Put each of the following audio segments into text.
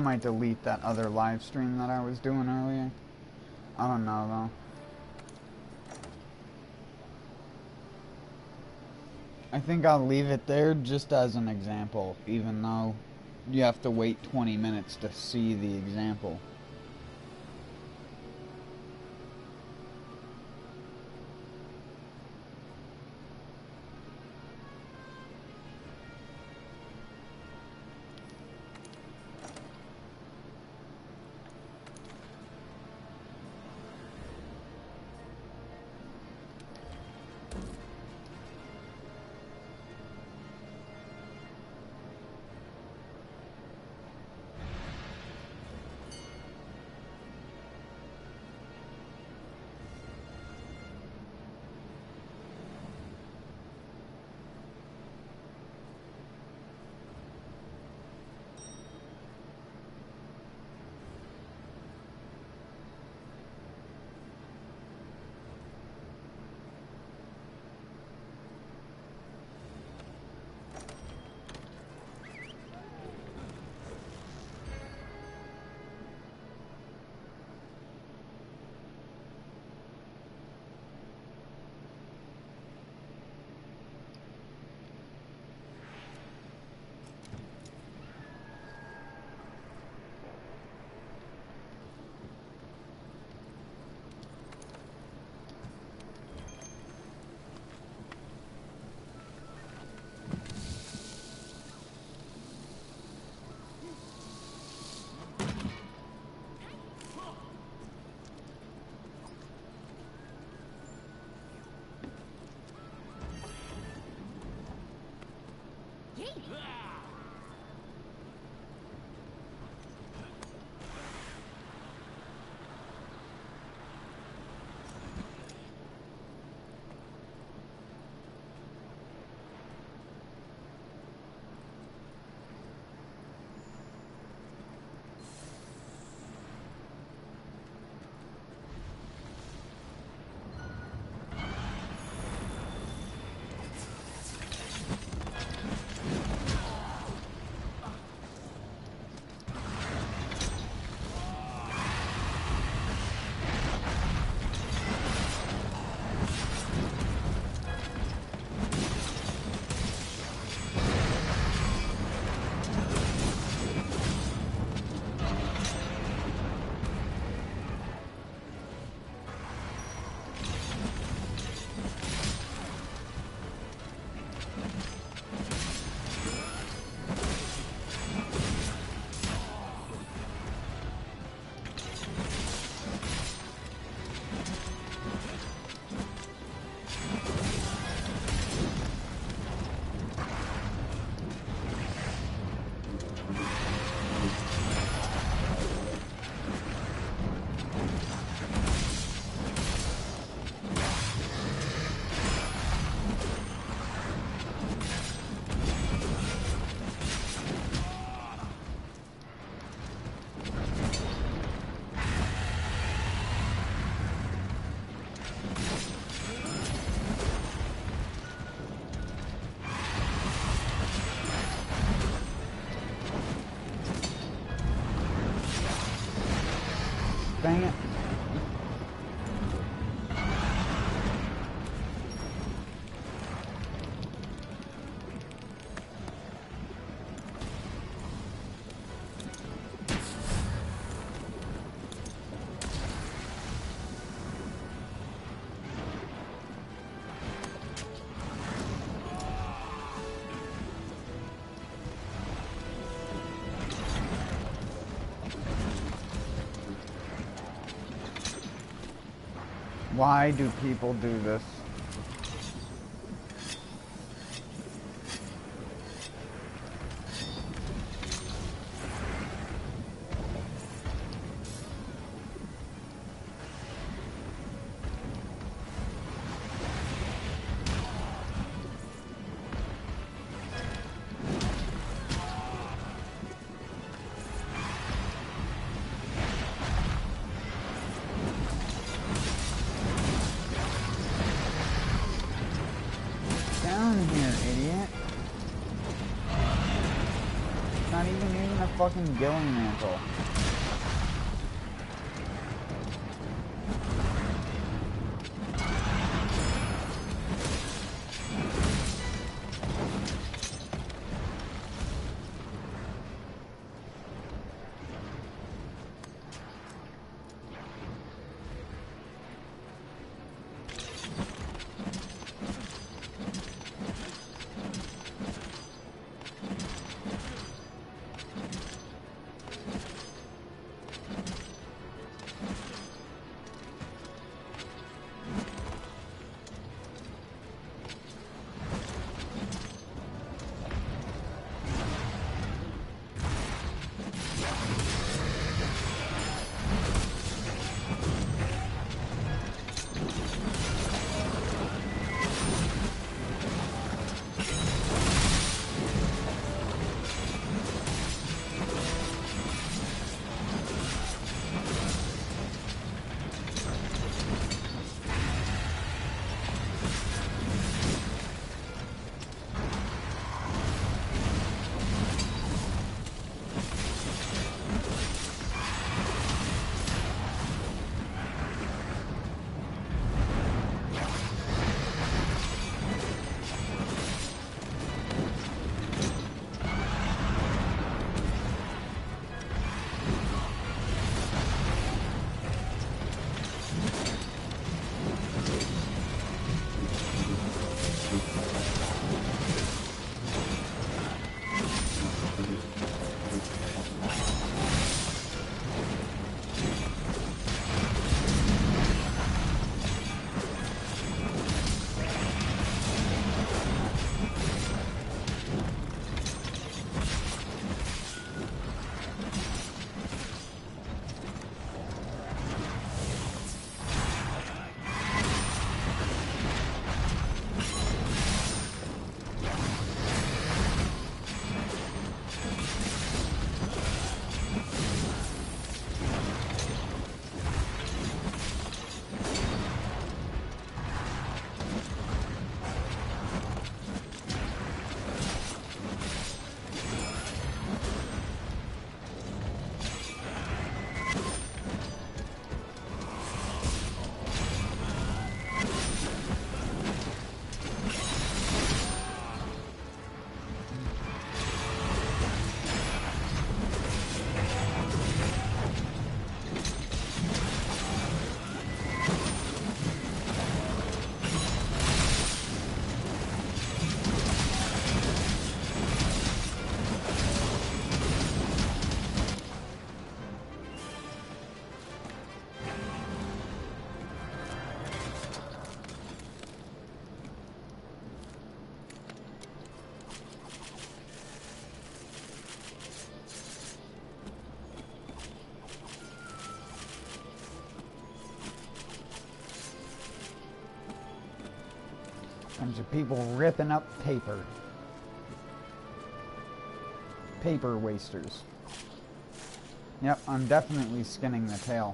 might delete that other live stream that I was doing earlier. I don't know, though. I think I'll leave it there just as an example, even though you have to wait 20 minutes to see the example. Dang it. Why do people do this? fucking ghillie mantle. Bunch of people ripping up paper. Paper wasters. Yep, I'm definitely skinning the tail.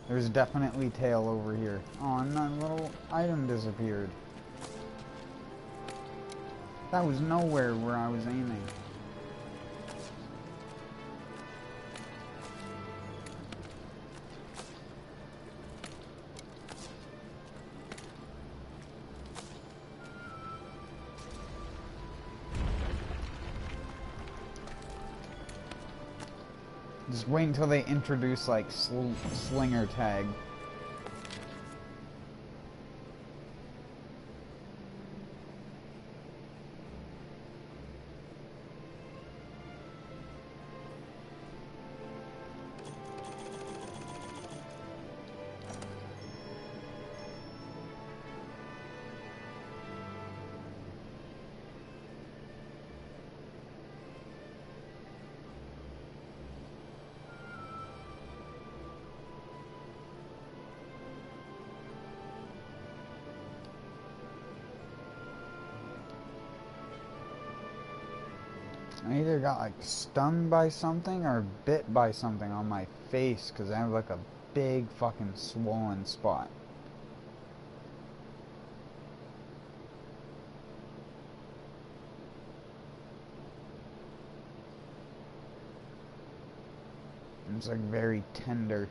There's definitely tail over here. Oh, and that little item disappeared. That was nowhere where I was aiming. Just wait until they introduce, like, slinger tag. I either got like stung by something or bit by something on my face because I have like a big fucking swollen spot. It's like very tender.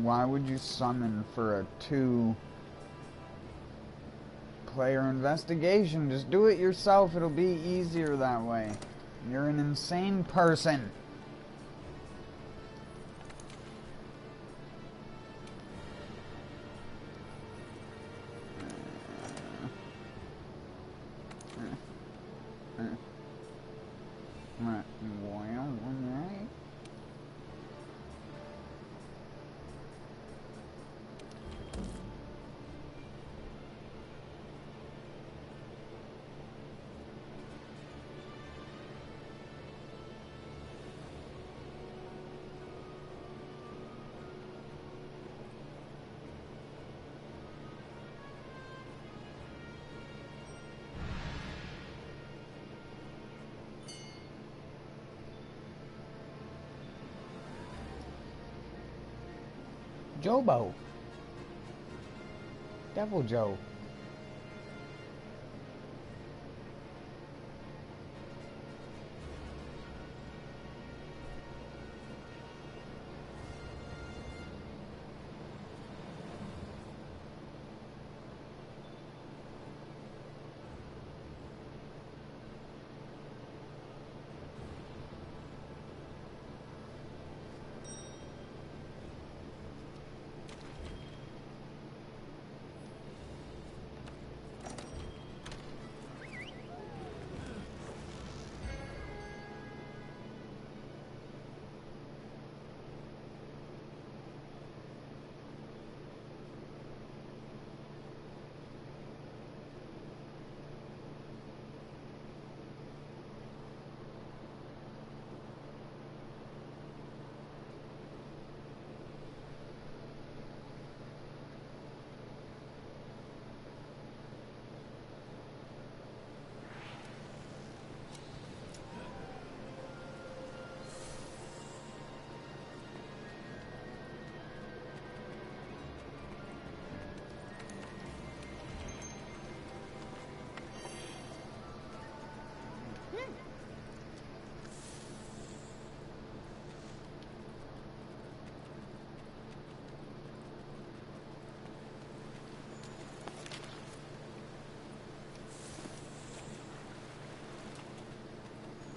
Why would you summon for a 2-player investigation? Just do it yourself. It'll be easier that way. You're an insane person. Jobo. Devil Joe.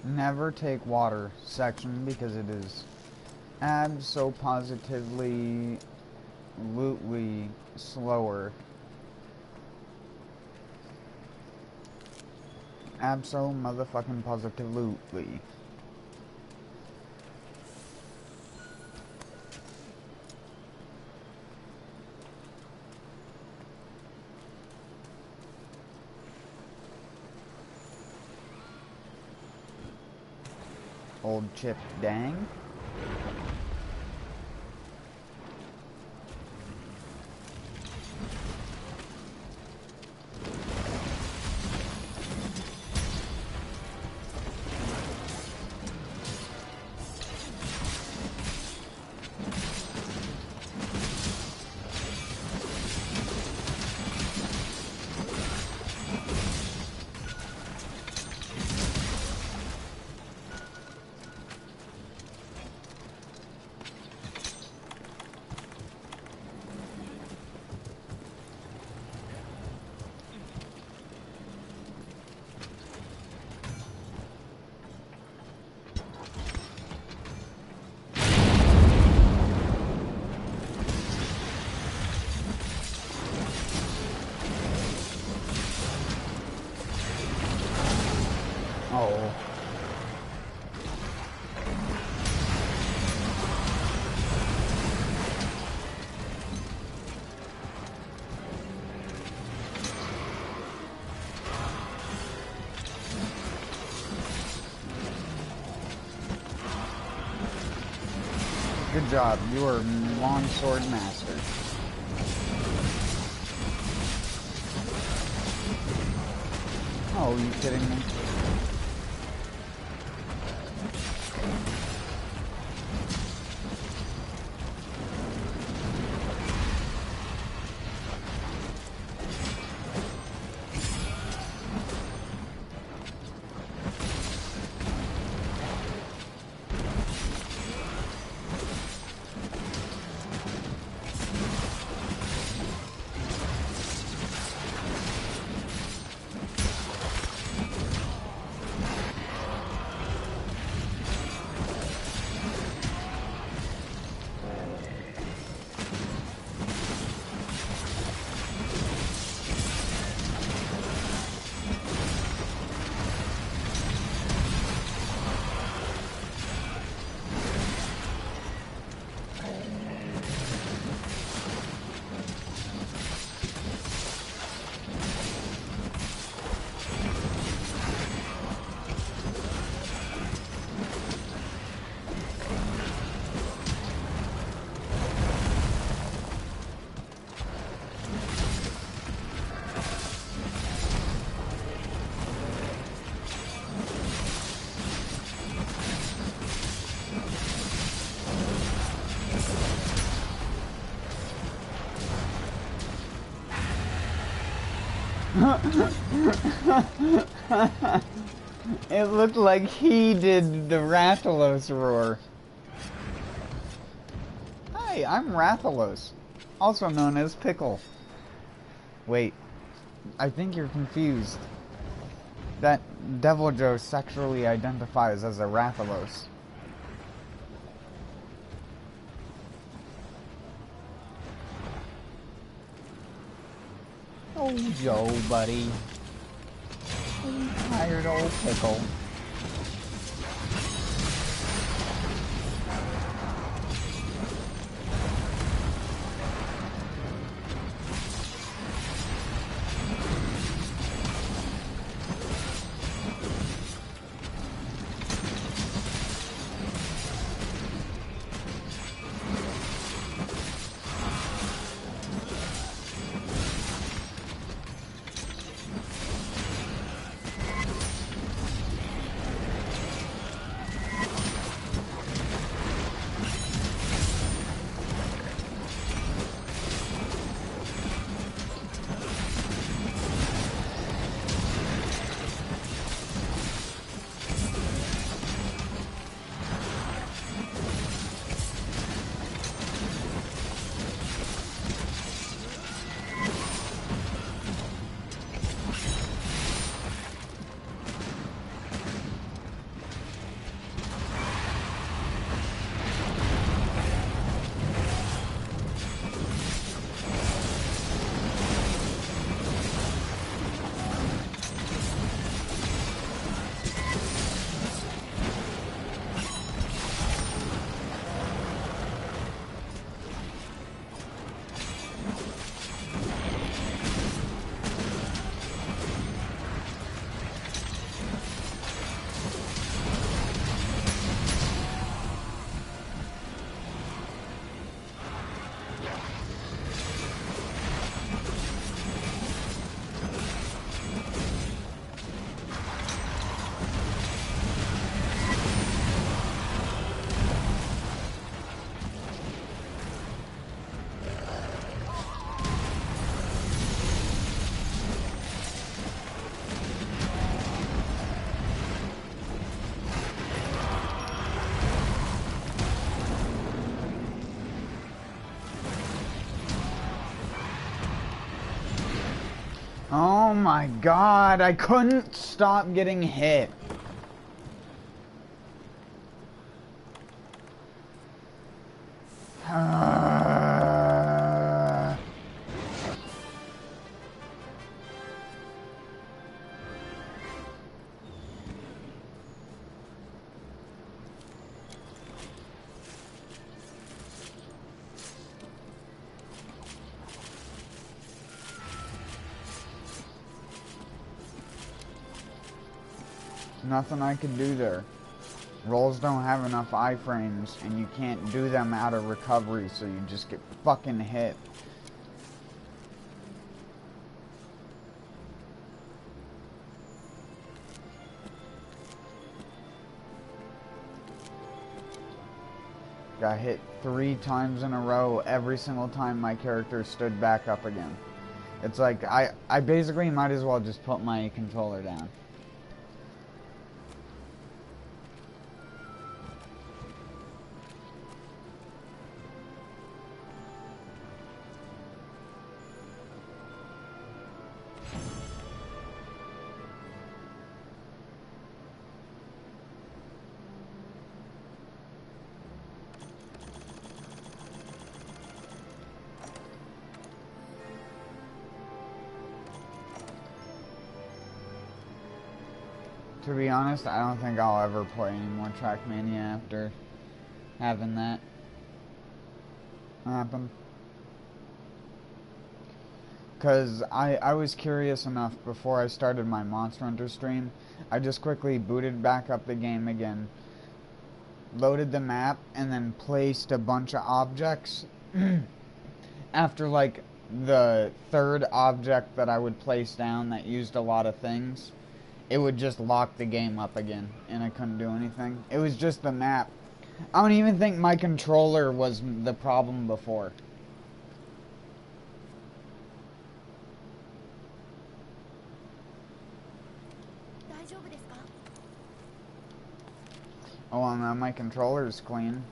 Never take water section because it is abso-positively slower. Abso-motherfucking-positively. Old Chip Dang. Good job. You are longsword master. Oh, are you kidding me? It looked like he did the Rathalos roar. Hi, I'm Rathalos, also known as Pickle. Wait, I think you're confused. That Devil Joe sexually identifies as a Rathalos. Oh, Joe, buddy. You tired old pickle. Oh my god, I couldn't stop getting hit. Nothing I can do there. Rolls don't have enough iframes, and you can't do them out of recovery, so you just get fucking hit. Got hit 3 times in a row every single time my character stood back up again. It's like, I basically might as well just put my controller down. To be honest, I don't think I'll ever play any more Trackmania after having that happen. Because I was curious enough before I started my Monster Hunter stream. I just quickly booted back up the game again, loaded the map, and then placed a bunch of objects. After like the 3rd object that I would place down that used a lot of things, it would just lock the game up again, and I couldn't do anything. It was just the map. I don't even think my controller was the problem before. Oh, well, now my controller is clean.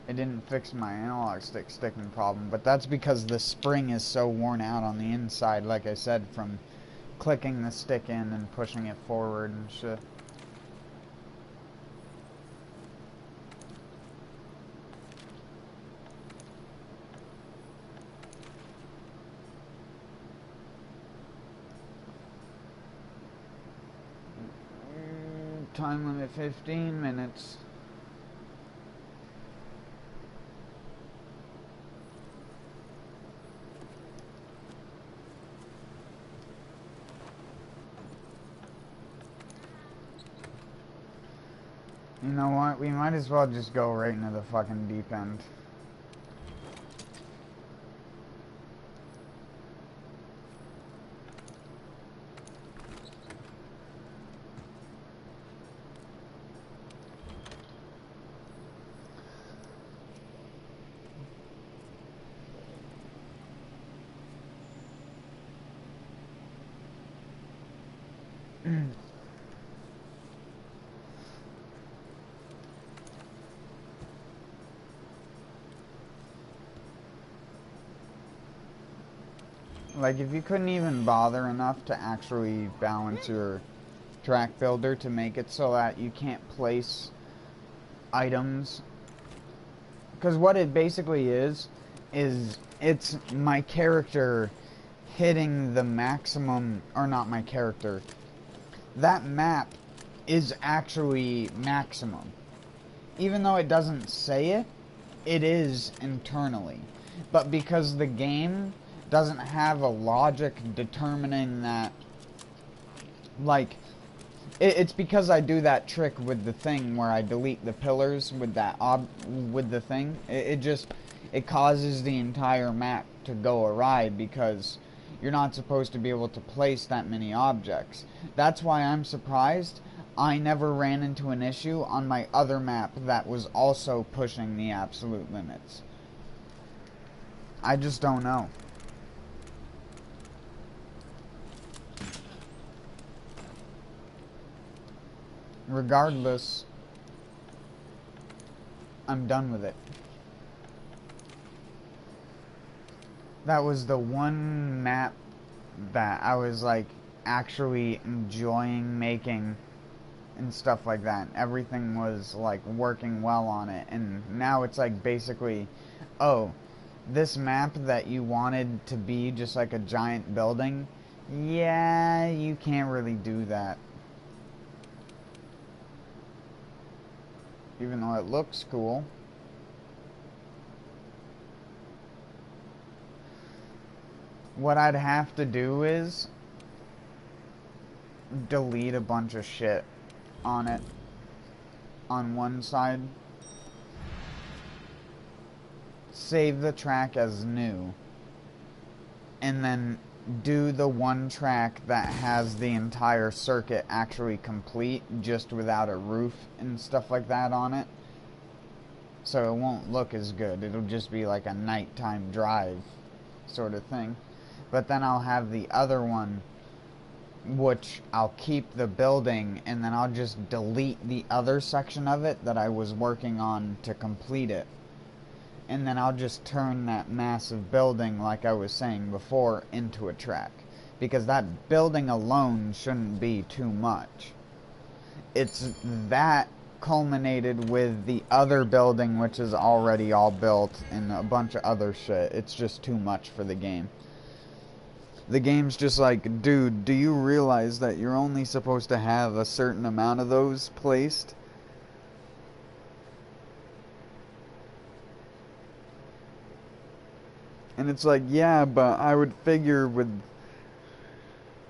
It didn't fix my analog stick sticking problem, but that's because the spring is so worn out on the inside, like I said, from clicking the stick in and pushing it forward and shit. Time limit 15 minutes. You know what? We might as well just go right into the fucking deep end. Like, if you couldn't even bother enough to actually balance your track builder to make it so that you can't place items, because what it basically is it's my character hitting the maximum, or not my character, that map is actually maximum. Even though it doesn't say it, it is internally. But because the game doesn't have a logic determining that, like, it's because I do that trick with the thing where I delete the pillars with that with the thing. It causes the entire map to go awry because you're not supposed to be able to place that many objects. That's why I'm surprised I never ran into an issue on my other map that was also pushing the absolute limits. I just don't know. Regardless, I'm done with it. That was the one map that I was like actually enjoying making and stuff like that. Everything was like working well on it, and now it's like basically, oh, this map that you wanted to be just like a giant building, yeah, you can't really do that. Even though it looks cool. What I'd have to do is delete a bunch of shit on it on one side, save the track as new, and then do the one track that has the entire circuit actually complete, just without a roof and stuff like that on it. So it won't look as good. It'll just be like a nighttime drive sort of thing. But then I'll have the other one, which I'll keep the building, and then I'll just delete the other section of it that I was working on to complete it. And then I'll just turn that massive building, like I was saying before, into a track. Because that building alone shouldn't be too much. It's that culminated with the other building, which is already all built, and a bunch of other shit. It's just too much for the game. The game's just like, dude, do you realize that you're only supposed to have a certain amount of those placed? And it's like, yeah, but I would figure with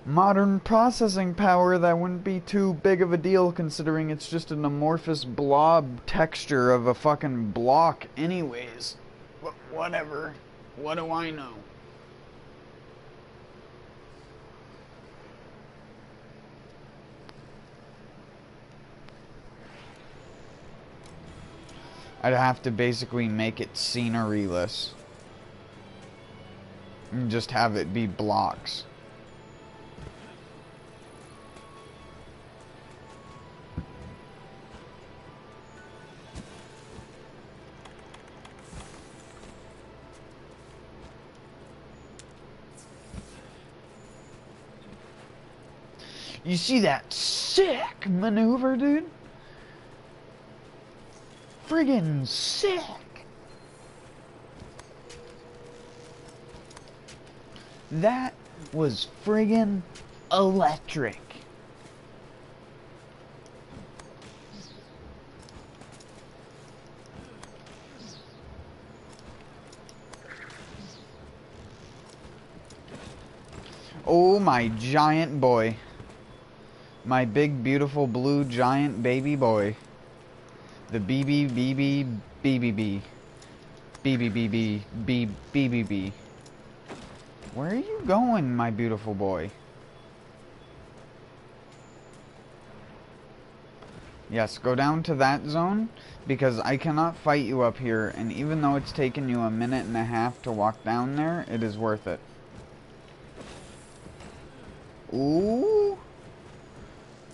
modern processing power that wouldn't be too big of a deal, considering it's just an amorphous blob texture of a fucking block anyways. But whatever. What do I know? I'd have to basically make it scenery-less. And just have it be blocks. You see that sick maneuver, dude? Friggin' sick! That was friggin' electric. Oh, my giant boy. My big, beautiful, blue, giant baby boy. The BBBB. BBBB. Where are you going, my beautiful boy? Yes, go down to that zone, because I cannot fight you up here, and even though it's taken you a minute and a half to walk down there, it is worth it. Ooh.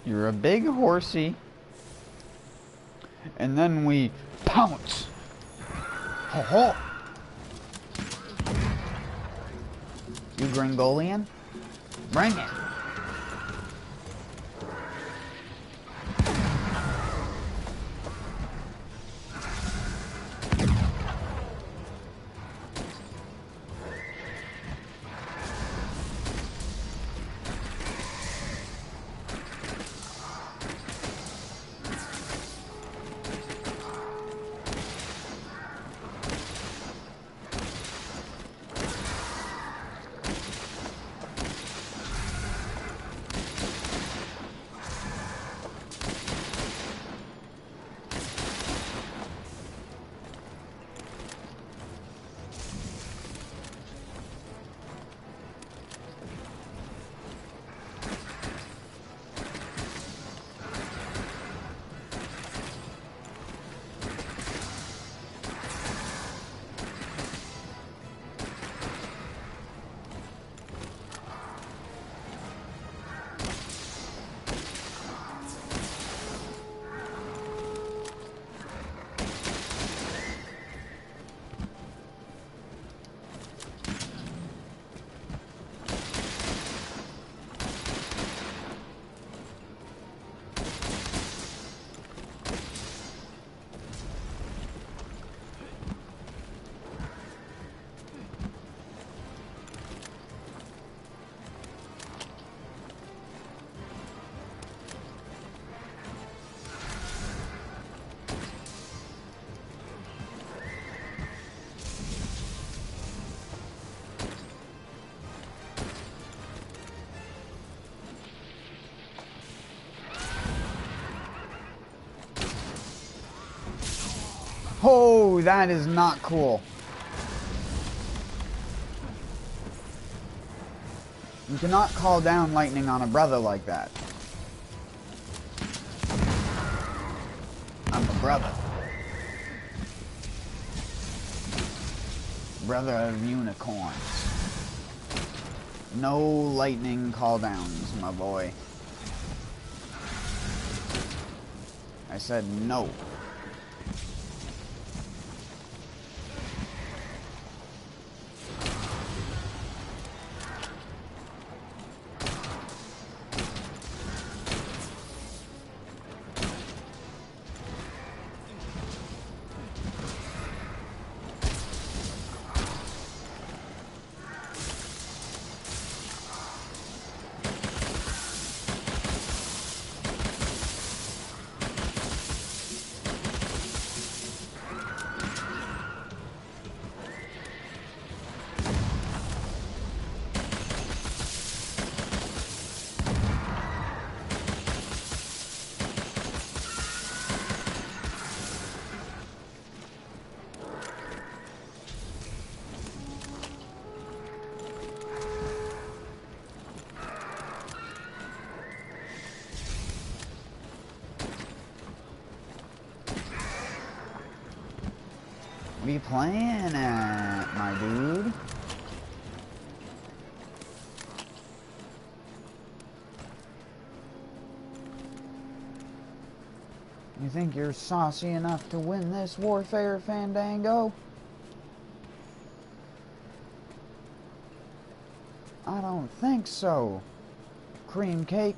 You're a big horsey. And then we pounce. Ho ho. You Gringolian? Bring it. Oh, that is not cool. You cannot call down lightning on a brother like that. I'm a brother. Brother of unicorns. No lightning call downs, my boy. I said no. What are you playing at, my dude? You think you're saucy enough to win this warfare, Fandango? I don't think so. Cream cake.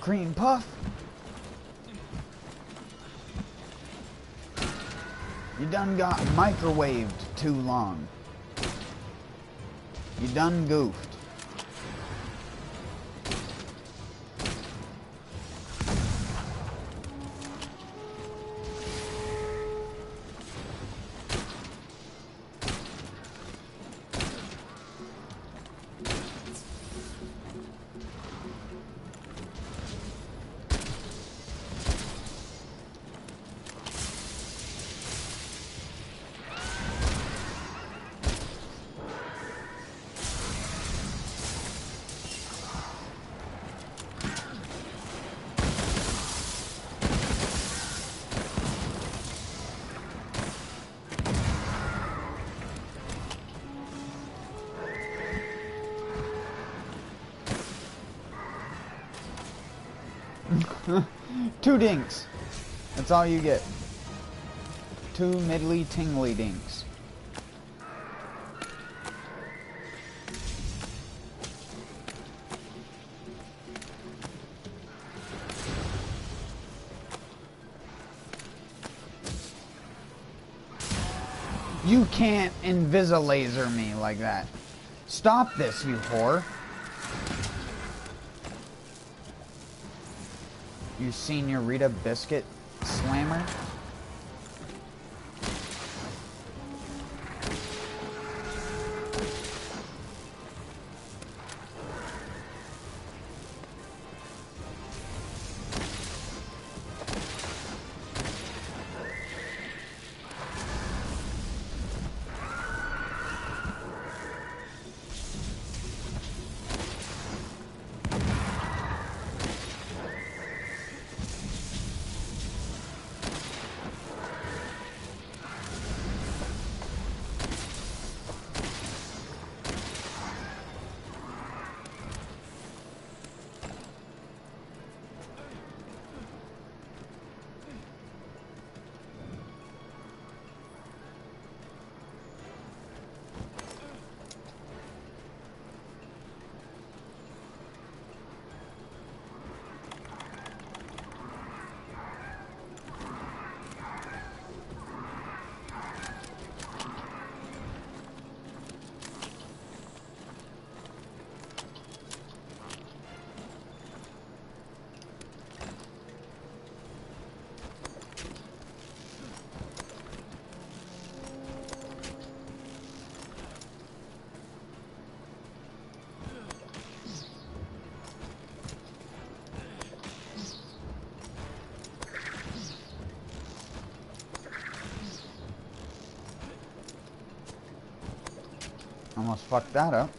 Cream puff. You done got microwaved too long. You done goofed. Two dinks. That's all you get. Two middly tingly dinks. You can't invisilaser me like that. Stop this, you whore. You Senorita Biscuit Slammer. almost fucked that up.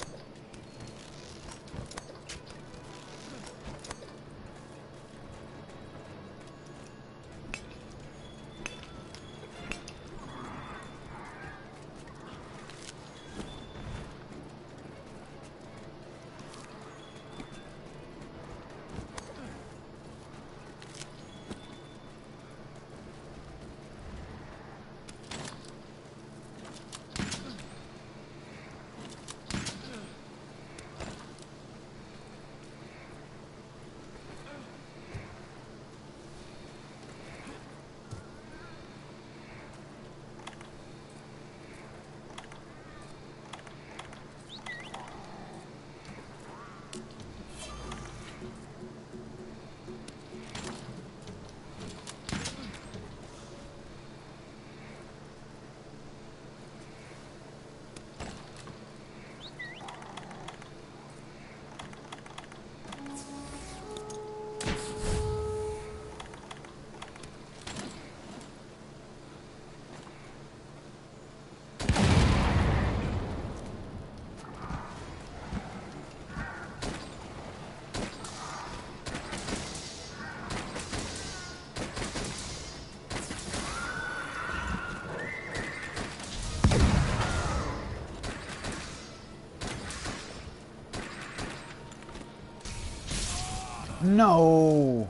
No!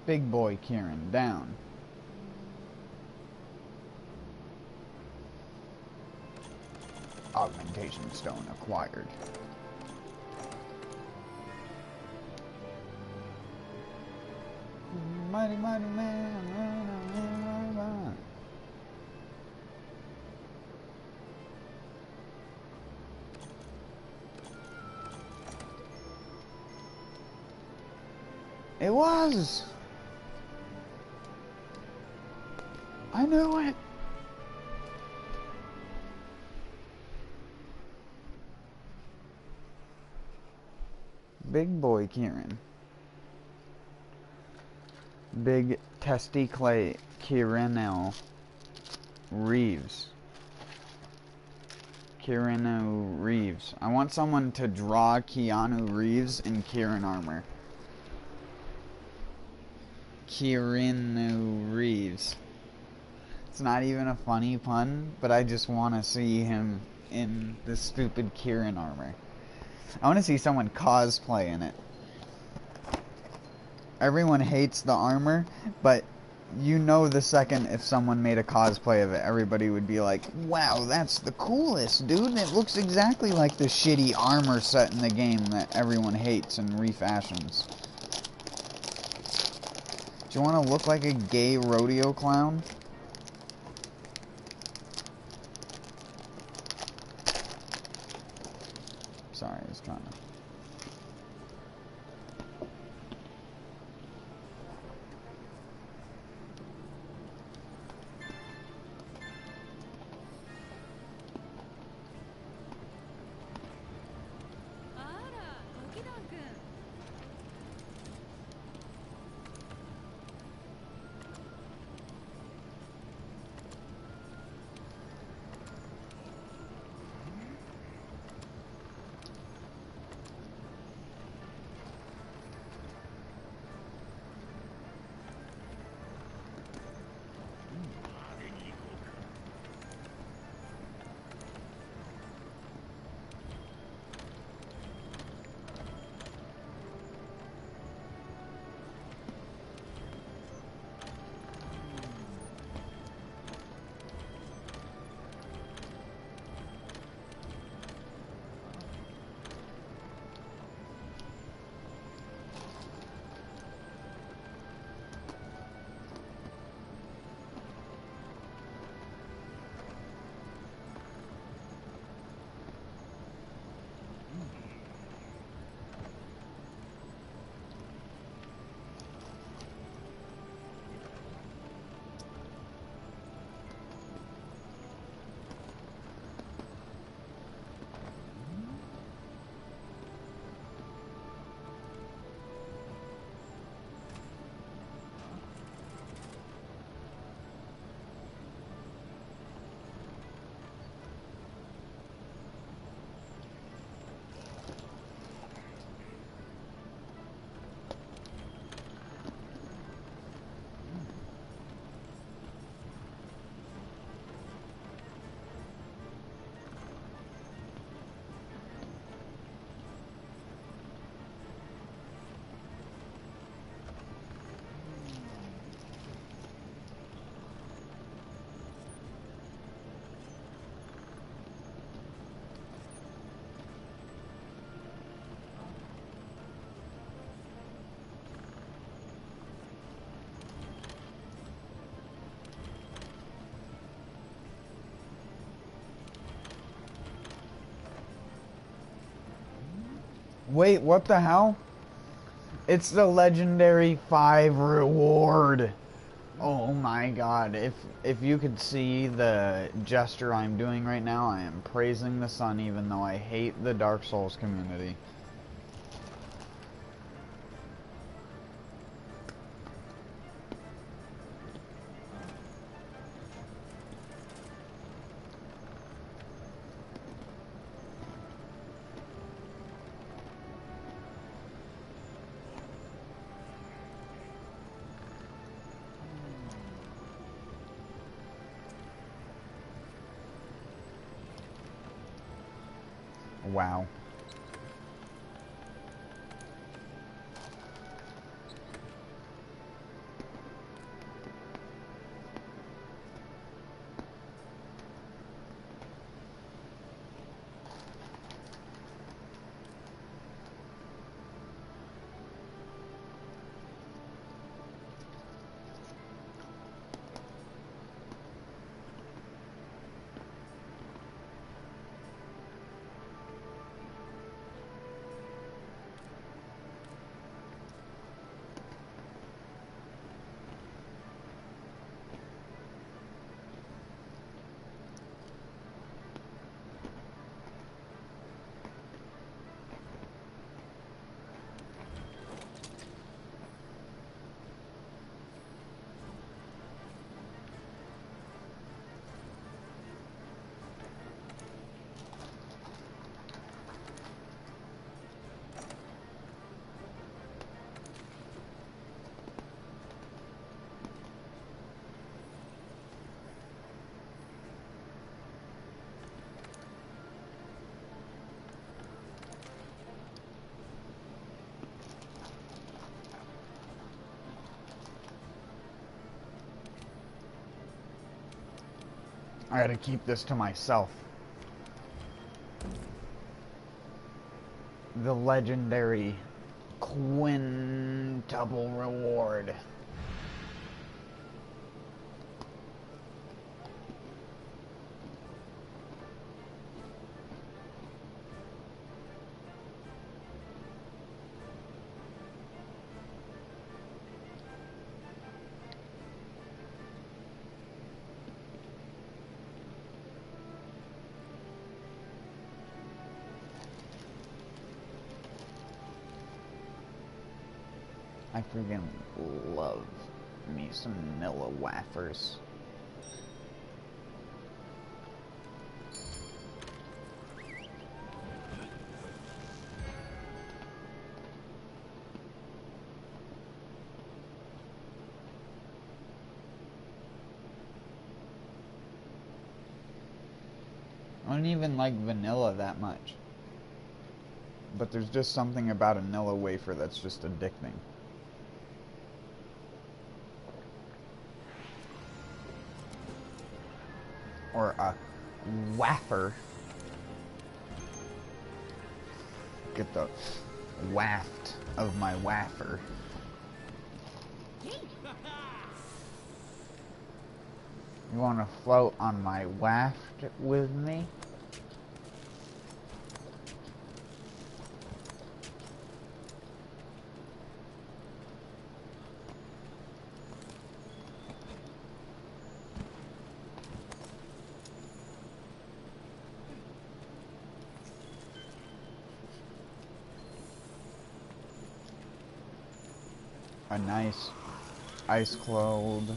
Big boy Kieran down. Augmentation stone acquired. Mighty, mighty man. It was. I knew it. Big boy Kieran. Big testy clay Keanu Reeves. Keanu Reeves. I want someone to draw Keanu Reeves in Kieran armor. Keanu Reeves. It's not even a funny pun, but I just want to see him in the stupid Kieran armor. I want to see someone cosplay in it. Everyone hates the armor, but you know the second if someone made a cosplay of it, everybody would be like, wow, that's the coolest, dude. It looks exactly like the shitty armor set in the game that everyone hates and refashions. Do you want to look like a gay rodeo clown? Sorry, I was trying to... Wait, what the hell? It's the legendary 5 reward. Oh my god, if you could see the gesture I'm doing right now, I am praising the sun even though I hate the Dark Souls community. Wow. I gotta keep this to myself. The legendary quintuple reward. I freaking love me some vanilla wafers. I don't even like vanilla that much. But there's just something about a vanilla wafer that's just addicting. Or a wafer. Get the waft of my wafer. You want to float on my waft with me? A nice ice clothed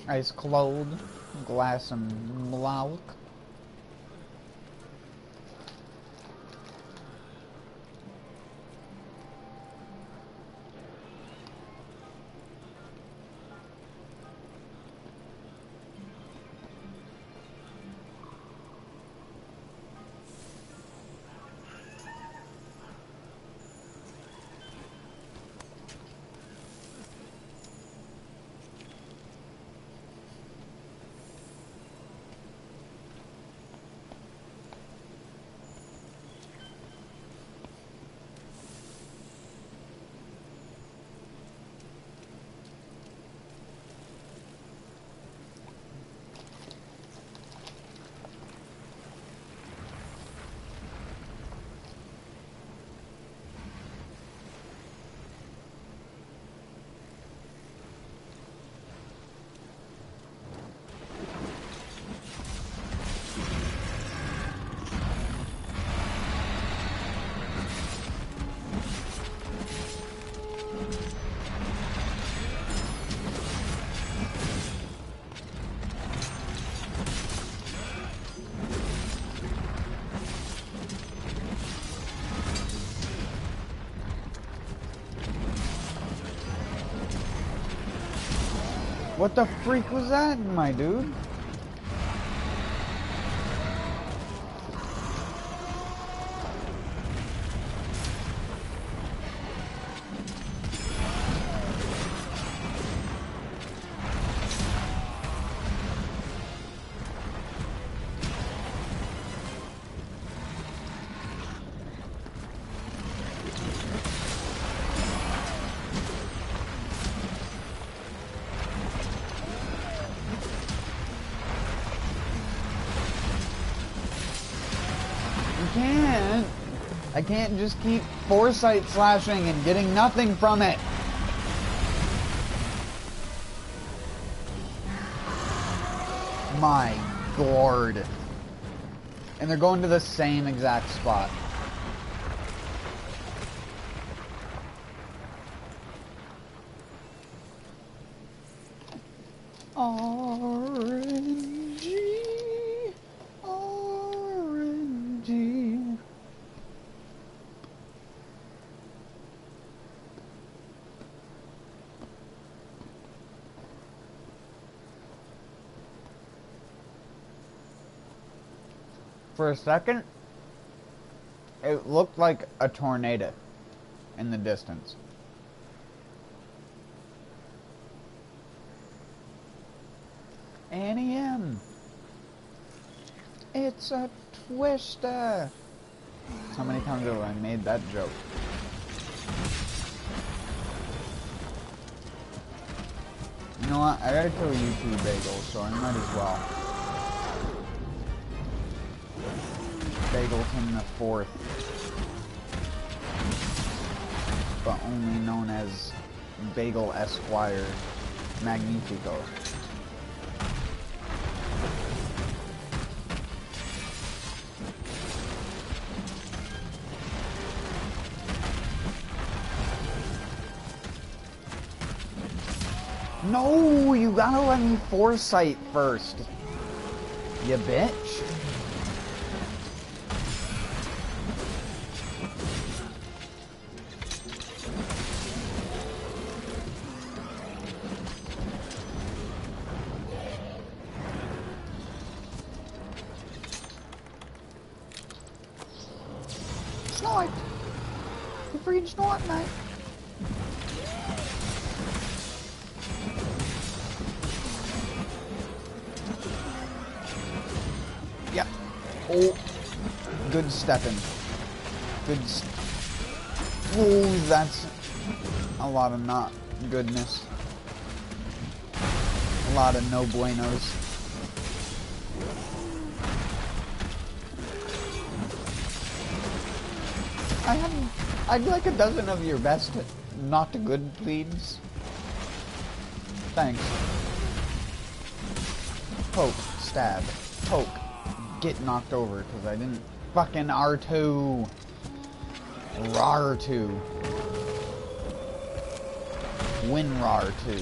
ice clothed glass of milk. What the freak was that, my dude? I can't just keep foresight slashing and getting nothing from it. My god. And they're going to the same exact spot. RNG. RNG. For a second, it looked like a tornado in the distance. NEM. It's a twister. How many times have I made that joke? You know what? I gotta kill you two bagels, so I might as well. Bagleton the Fourth, but only known as Bagel Esquire Magnifico. No, you gotta let me foresight first, you bitch. Snort! You freaking snort, mate. Yep. Oh, good stepping. Oh, that's a lot of not goodness. A lot of no buenos. I'd like a dozen of your best not good, please. Thanks. Poke, stab, poke, get knocked over because I didn't fucking R2. RAR2. Win RAR2.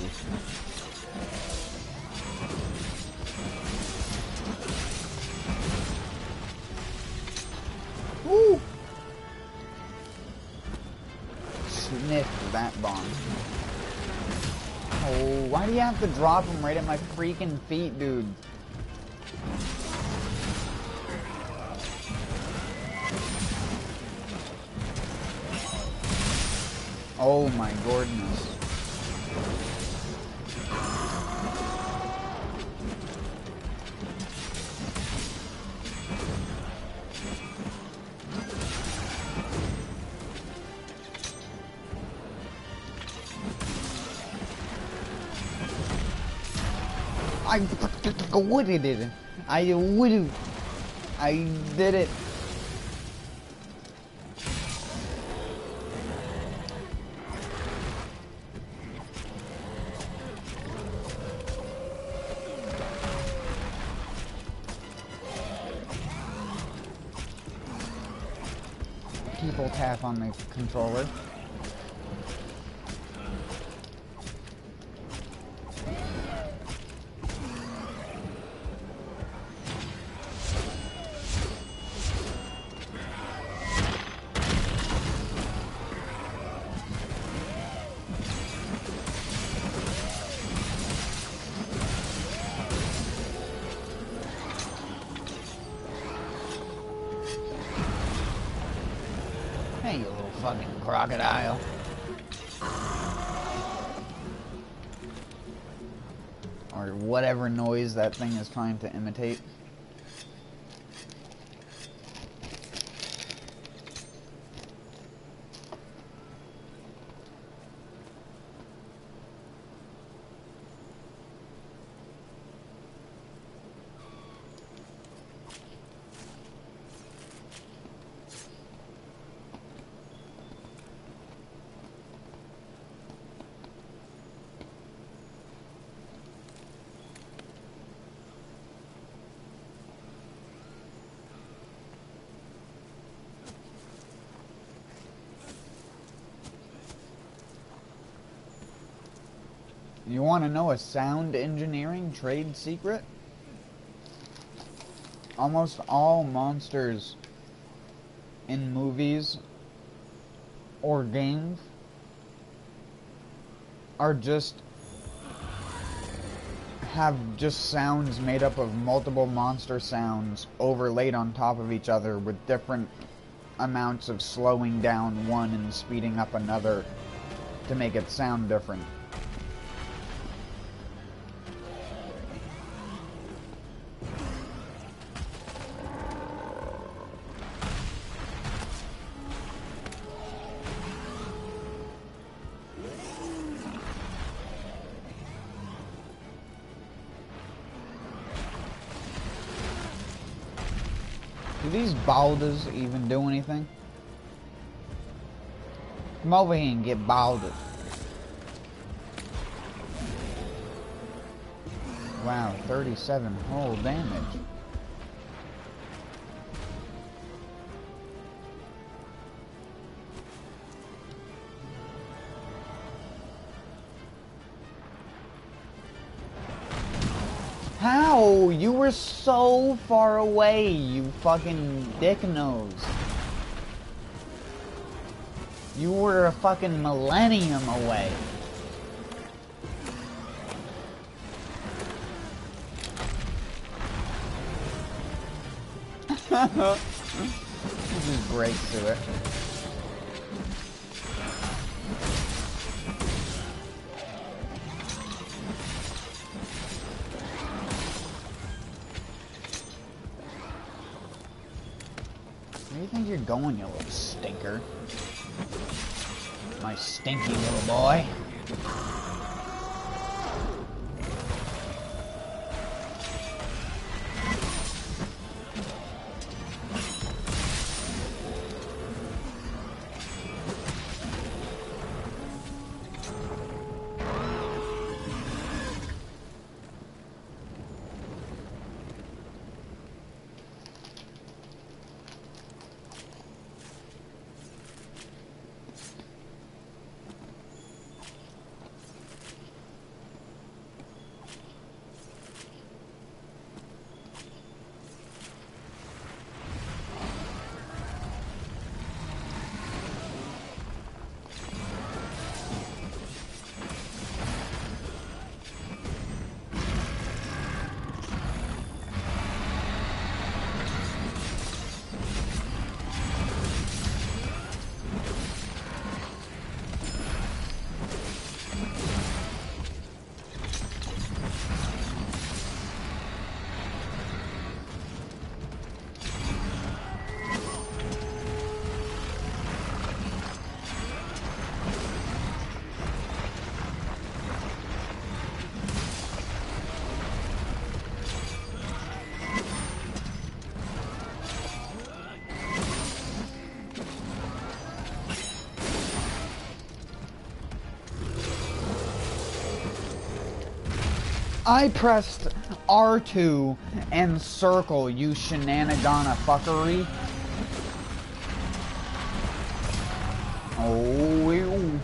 Woo! Sniff that bomb. Oh, why do you have to drop him right at my freaking feet, dude? Oh my goodness. I did it. I did it. People tap on the controller. Hey, you little fucking crocodile. Or whatever noise that thing is trying to imitate. You want to know a sound engineering trade secret? Almost all monsters in movies or games are have sounds made up of multiple monster sounds overlaid on top of each other with different amounts of slowing down one and speeding up another to make it sound different. Do these boulders even do anything? Come over here and get boulders. Wow, 37 whole damage. How? You were so far away, you fucking dick nose. You were a fucking millennium away. Just break through it. Where do you think you're going, you little stinker? My stinky little boy. I pressed R2 and circle, you shenanigana fuckery. Oh, ew.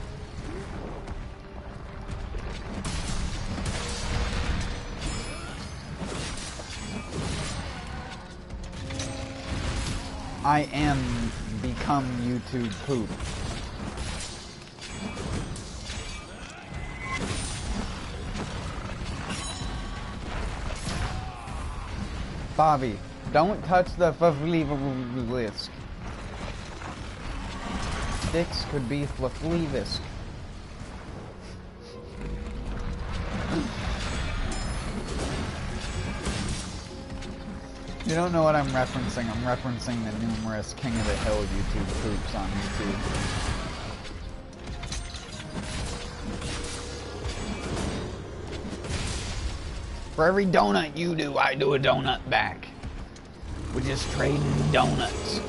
I am become YouTube poop. Bobby, don't touch the list. Dix could be Flaflevis. You don't know what I'm referencing. I'm referencing the numerous King of the Hill YouTube poops on YouTube. For every donut you do, I do a donut back. We're just trading donuts.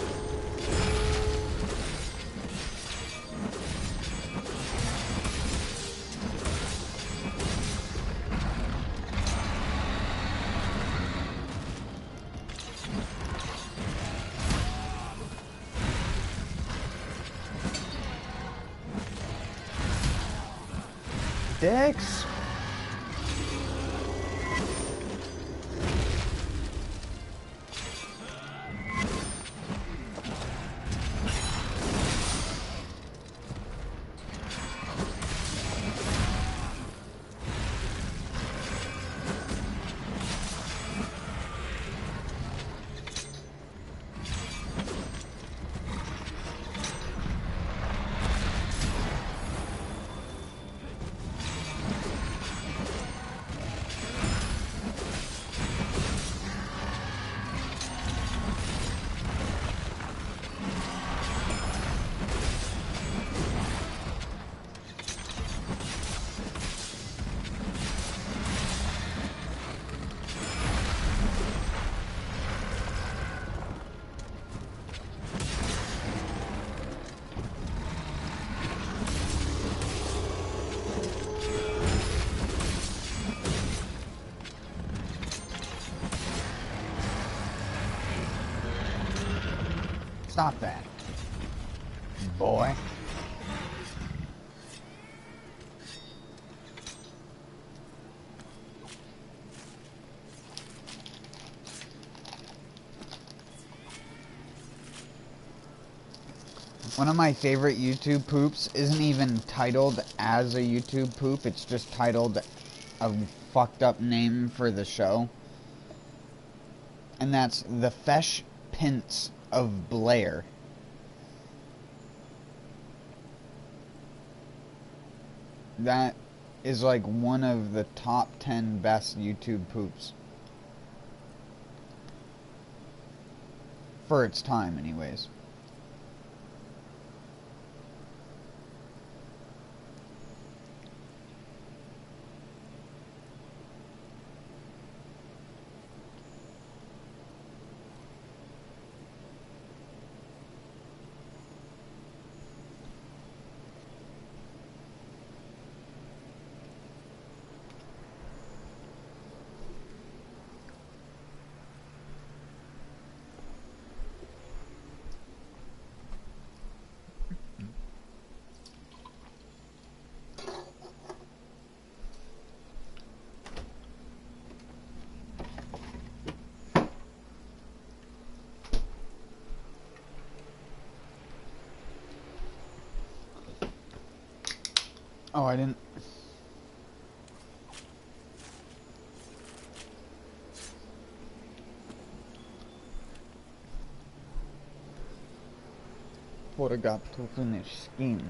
Dix. Stop that, boy. One of my favorite YouTube poops isn't even titled as a YouTube poop, it's just titled a fucked up name for the show. And that's the Fesh Pints of Blair. That is like one of the top 10 best YouTube poops. For its time, anyways. Oh, I didn't. Forgot to finish skin.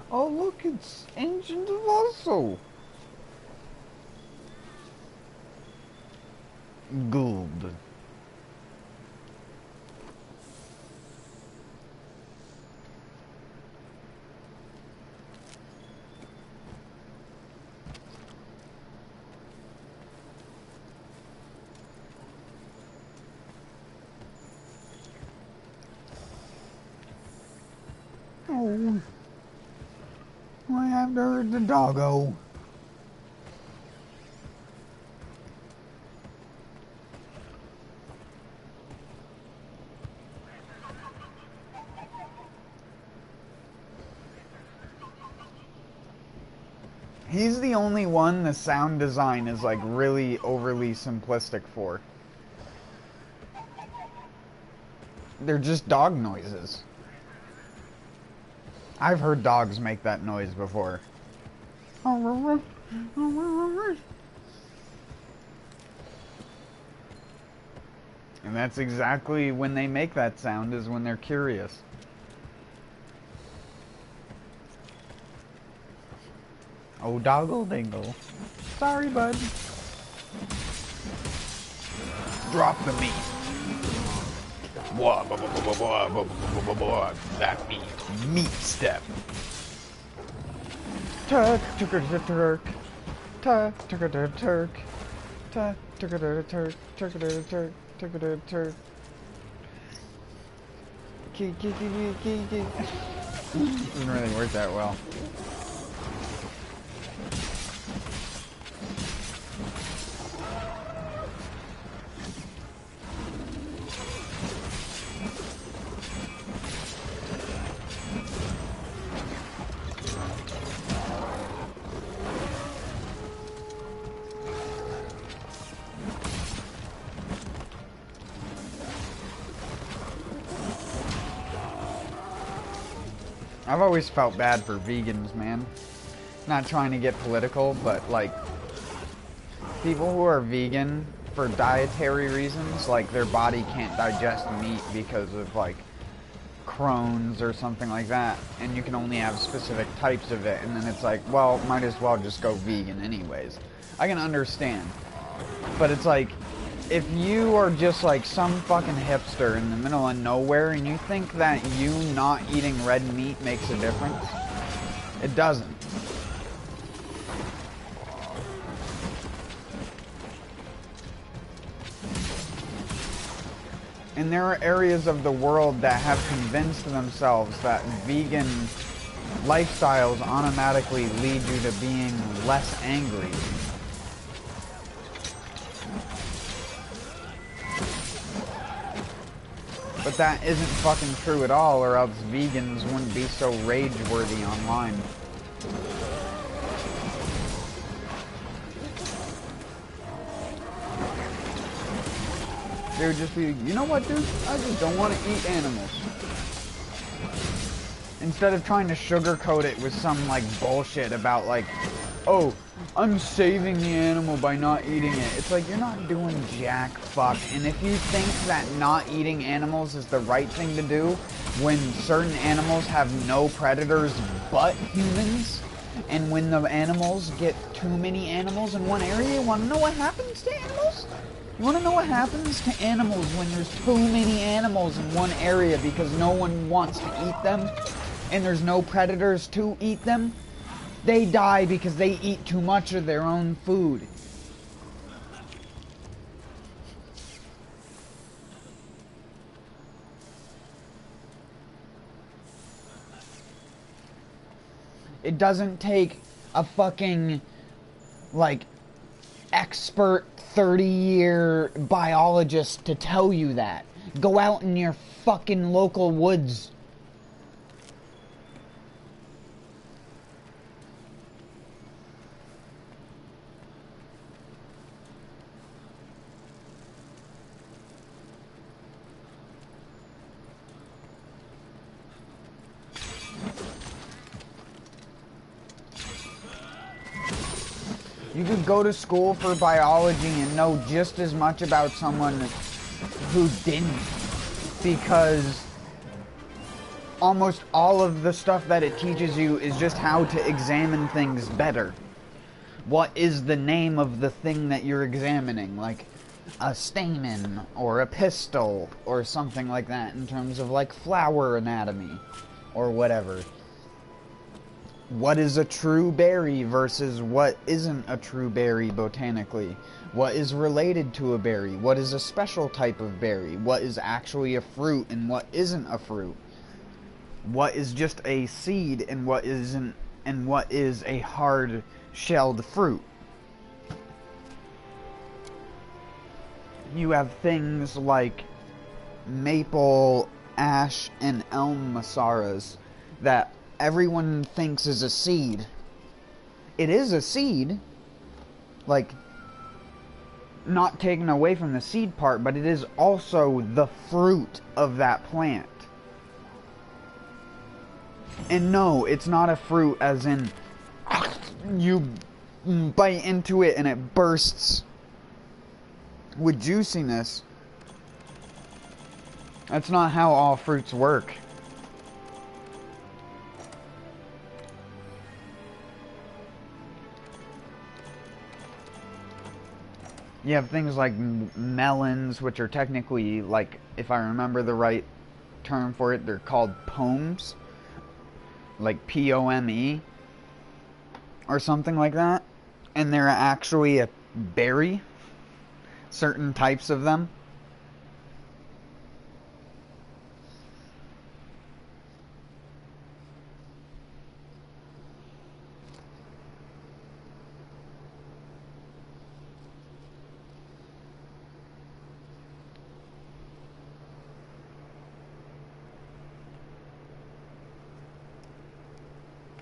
Oh look, it's Ancient Vassal. Gold. Oh, I have to hurt the doggo. He's the only one the sound design is like really overly simplistic for. They're just dog noises. I've heard dogs make that noise before. And that's exactly when they make that sound, is when they're curious. Oh, doggle dingle. Sorry, bud. Drop the meat. That means meat step. Turk, turk, turk. Turk, turk, turk, turk. Turk, turk, turk, turk. Turk, turk, turk. Turk, turk. Key. Doesn't really work that well. I've always felt bad for vegans, man. Not trying to get political, but like, people who are vegan for dietary reasons, like their body can't digest meat because of like Crohn's or something like that, and you can only have specific types of it, and then it's like, well, might as well just go vegan anyways. I can understand, but it's like, if you are just like some fucking hipster in the middle of nowhere and you think that you not eating red meat makes a difference, it doesn't. And there are areas of the world that have convinced themselves that vegan lifestyles automatically lead you to being less angry. But that isn't fucking true at all, or else vegans wouldn't be so rage-worthy online. They would just be, you know what, dude? I just don't want to eat animals. Instead of trying to sugarcoat it with some, like, bullshit about, like, oh, I'm saving the animal by not eating it. It's like, you're not doing jack fuck. And if you think that not eating animals is the right thing to do when certain animals have no predators but humans, and when the animals get too many animals in one area, you want to know what happens to animals? You want to know what happens to animals when there's too many animals in one area because no one wants to eat them and there's no predators to eat them? They die because they eat too much of their own food. It doesn't take a fucking, like, expert 30-year biologist to tell you that. Go out in your fucking local woods. You could go to school for biology and know just as much about someone who didn't, because almost all of the stuff that it teaches you is just how to examine things better. What is the name of the thing that you're examining? Like a stamen or a pistil or something like that, in terms of like flower anatomy or whatever. What is a true berry versus what isn't a true berry botanically? What is related to a berry? What is a special type of berry? What is actually a fruit and what isn't a fruit? What is just a seed and what isn't, and what is a hard shelled fruit? You have things like maple, ash, and elm masaras that everyone thinks is a seed. It is a seed, like, not taken away from the seed part, but it is also the fruit of that plant. And no, it's not a fruit as in you bite into it and it bursts with juiciness. That's not how all fruits work. You have things like melons, which are technically, like, if I remember the right term for it, they're called pomes. Like P-O-M-E. Or something like that. And they're actually a berry. Certain types of them.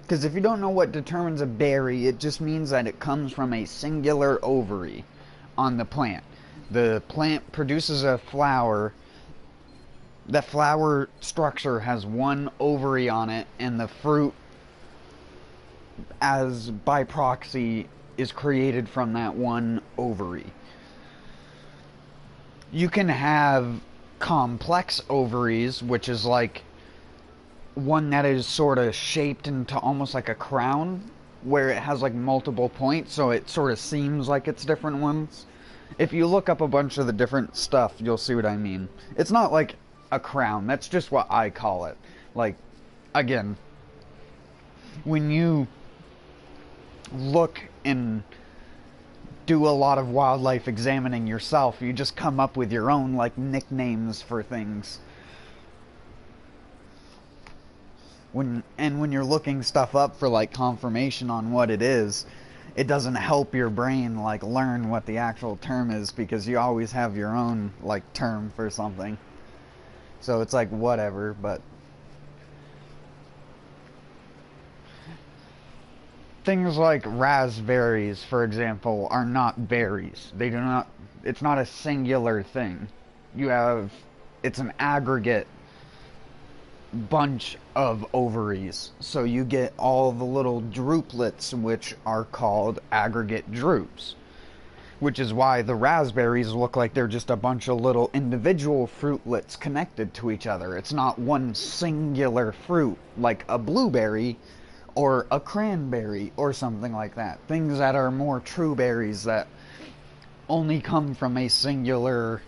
Because if you don't know what determines a berry, it just means that it comes from a singular ovary on the plant. The plant produces a flower. That flower structure has one ovary on it, and the fruit, as by proxy, is created from that one ovary. You can have complex ovaries, which is like one that is sort of shaped into almost like a crown, where it has like multiple points, so it sort of seems like it's different ones. If you look up a bunch of the different stuff, you'll see what I mean. It's not like a crown, that's just what I call it. Like, again, when you look and do a lot of wildlife examining yourself, you just come up with your own, like, nicknames for things. When you're looking stuff up for, like, confirmation on what it is, it doesn't help your brain, like, learn what the actual term is, because you always have your own, like, term for something. So it's like, whatever, but things like raspberries, for example, are not berries. They do not, it's not a singular thing. It's an aggregate bunch of ovaries. So you get all the little drupelets, which are called aggregate drupes. Which is why the raspberries look like they're just a bunch of little individual fruitlets connected to each other. It's not one singular fruit, like a blueberry or a cranberry or something like that. Things that are more true berries that only come from a singular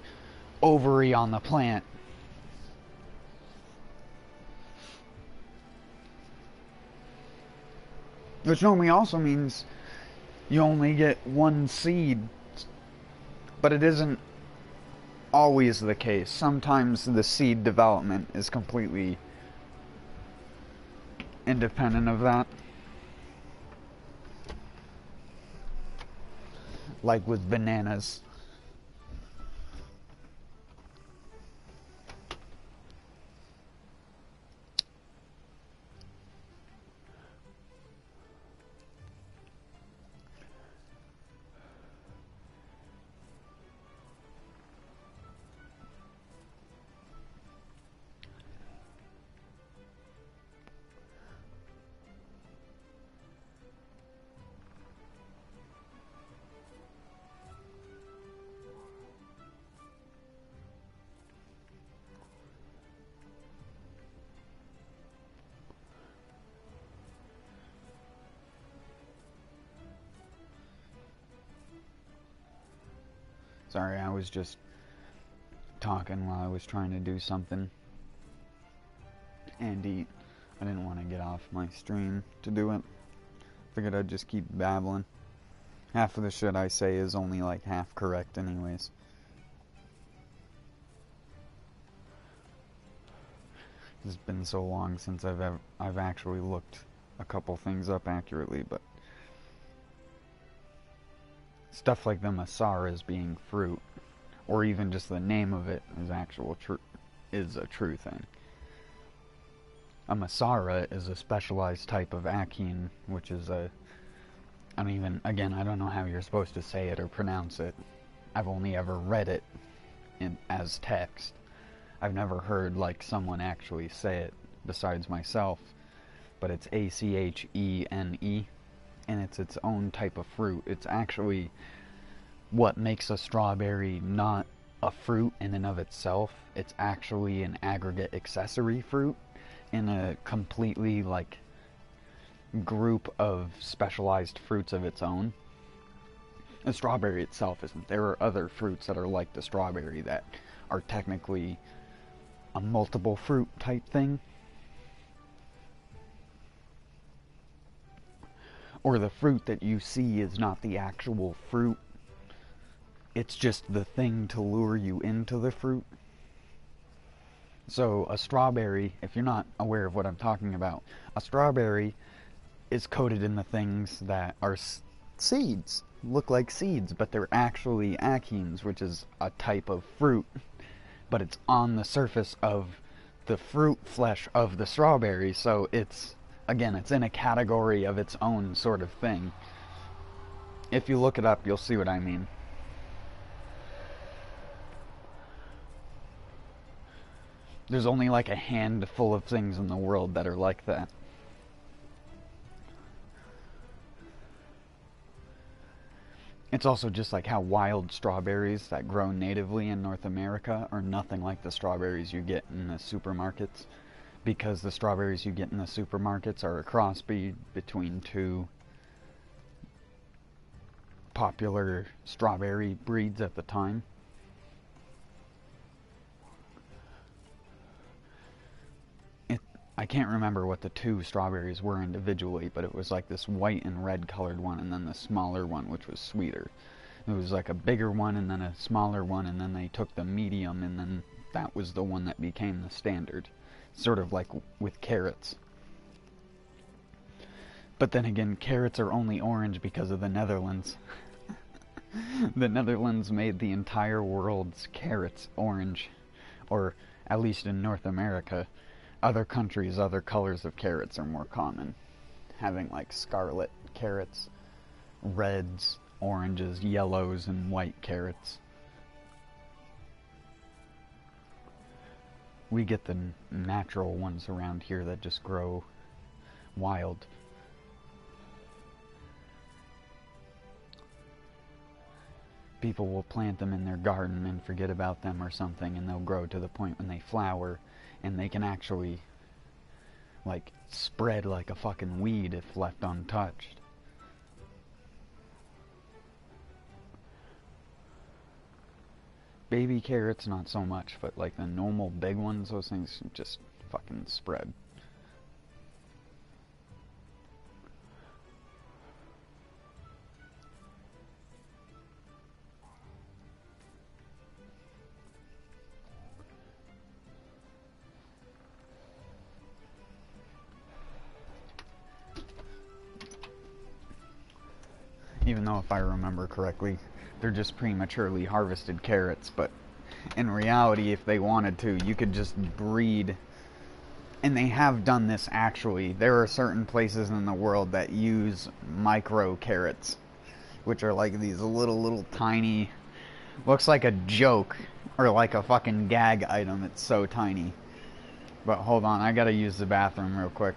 ovary on the plant. Which normally also means you only get one seed. But it isn't always the case. Sometimes the seed development is completely independent of that. Like with bananas. Sorry, I was just talking while I was trying to do something and eat. I didn't want to get off my stream to do it. Figured I'd just keep babbling. Half of the shit I say is only like half correct anyways. It's been so long since I've actually looked a couple things up accurately, but stuff like the masaras being fruit, or even just the name of it is a true thing. A masara is a specialized type of ackeen, which is I don't know how you're supposed to say it or pronounce it. I've only ever read it as text. I've never heard like someone actually say it besides myself, but it's A-C-H-E-N-E, and it's its own type of fruit. It's actually what makes a strawberry not a fruit in and of itself. It's actually an aggregate accessory fruit in a completely, like, group of specialized fruits of its own. The strawberry itself isn't. There are other fruits that are like the strawberry that are technically a multiple fruit type thing. Or the fruit that you see is not the actual fruit. It's just the thing to lure you into the fruit. So a strawberry, if you're not aware of what I'm talking about, a strawberry is coated in the things that are seeds. Look like seeds, but they're actually achenes, which is a type of fruit. But it's on the surface of the fruit flesh of the strawberry, so it's, again, it's in a category of its own sort of thing. If you look it up, you'll see what I mean. There's only like a handful of things in the world that are like that. It's also just like how wild strawberries that grow natively in North America are nothing like the strawberries you get in the supermarkets, because the strawberries you get in the supermarkets are a crossbreed between two popular strawberry breeds at the time. I can't remember what the two strawberries were individually, but it was like this white and red colored one, and then the smaller one, which was sweeter. It was like a bigger one and then a smaller one, and then they took the medium, and then that was the one that became the standard. Sort of like with carrots. But then again, carrots are only orange because of the Netherlands. The Netherlands made the entire world's carrots orange, or at least in North America. Other countries, other colors of carrots are more common. Having like scarlet carrots, reds, oranges, yellows, and white carrots. We get the natural ones around here that just grow wild. People will plant them in their garden and forget about them or something, and they'll grow to the point when they flower, and they can actually, like, spread like a fucking weed if left untouched. Baby carrots, not so much, but like the normal big ones, those things just fucking spread. Even though, if I remember correctly, they're just prematurely harvested carrots, but in reality, if they wanted to, you could just breed, and they have done this actually. There are certain places in the world that use micro carrots, which are like these little tiny, looks like a joke, or like a fucking gag item, it's so tiny. But hold on, I gotta use the bathroom real quick.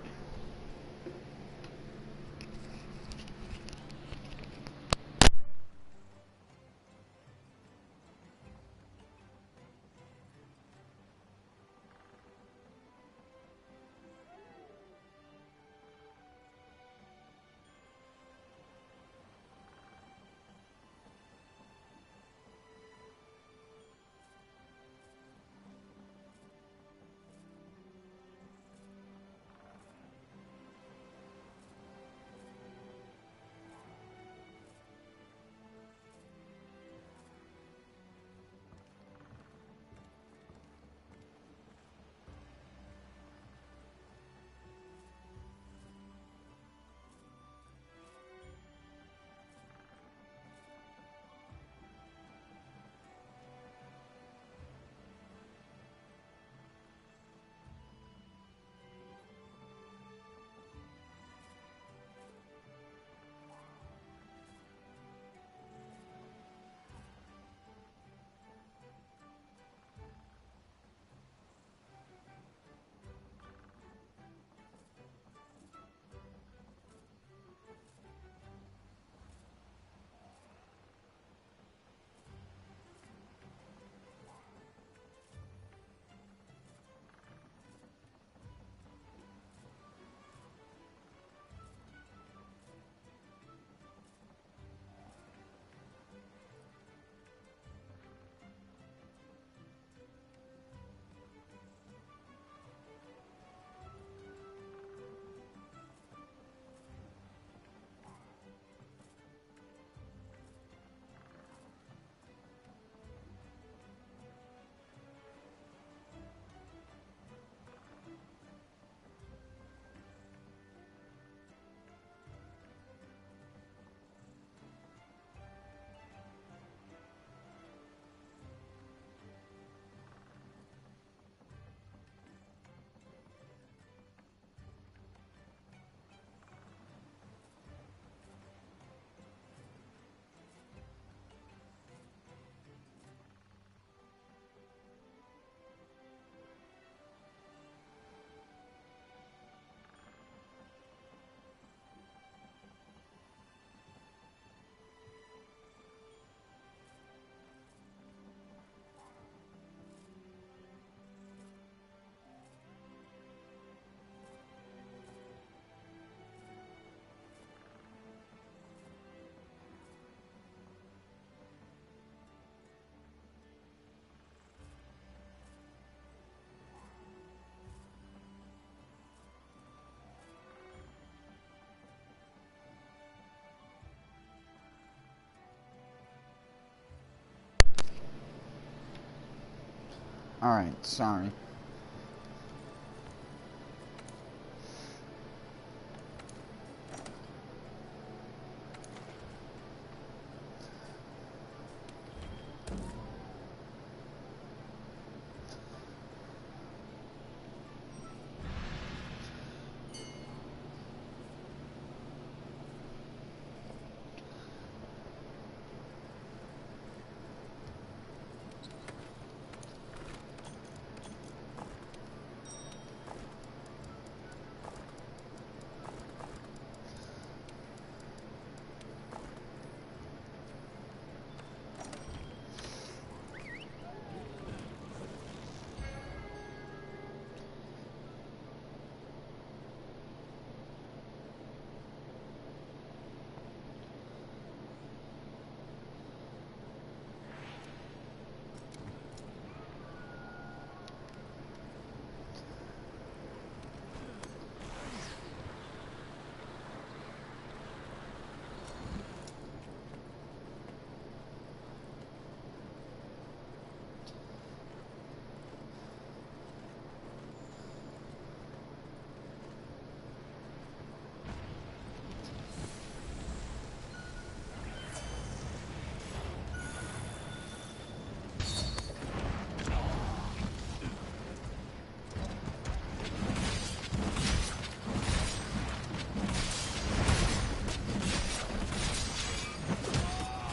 Alright, sorry.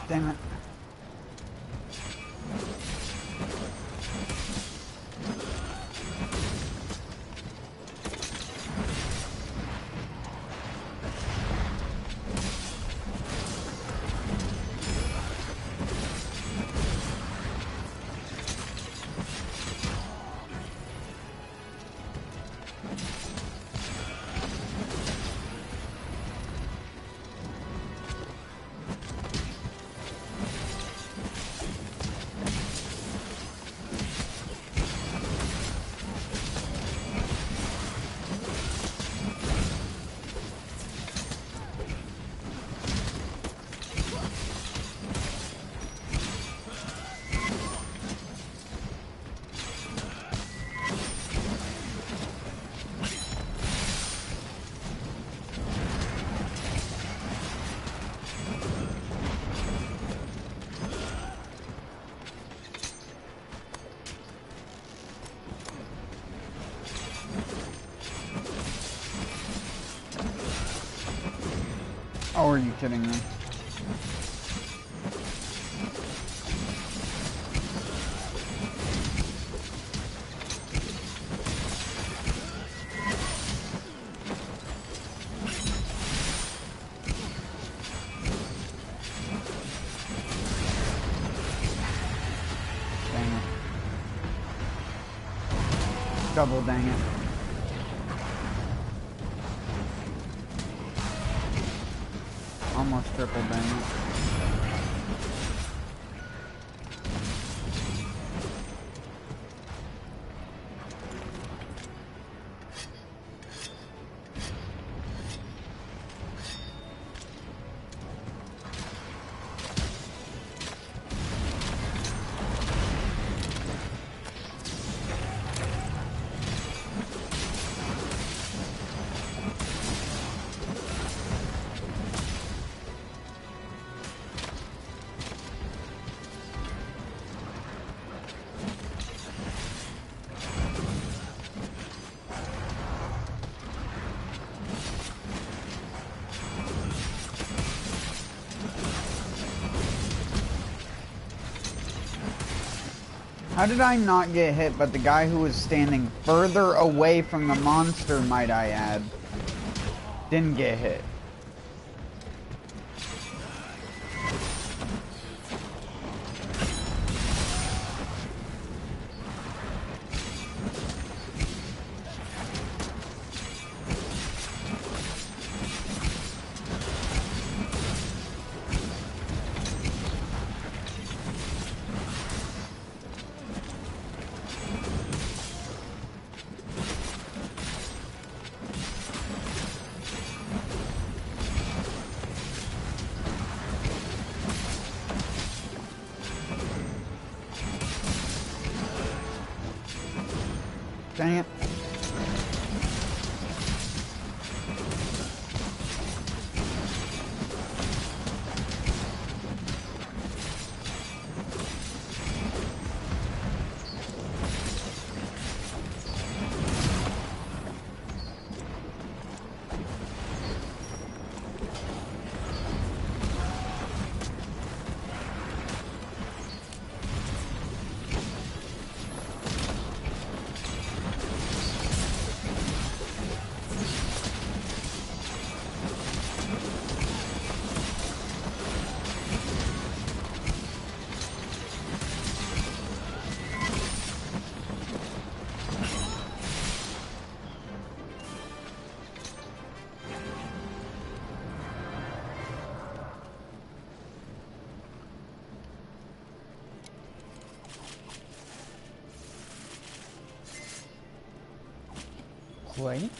Damn it. Oh, are you kidding me? Dang it. Double dang it. Almost triple dang it. How did I not get hit, but the guy who was standing further away from the monster, might I add, didn't get hit? Dang it. Play.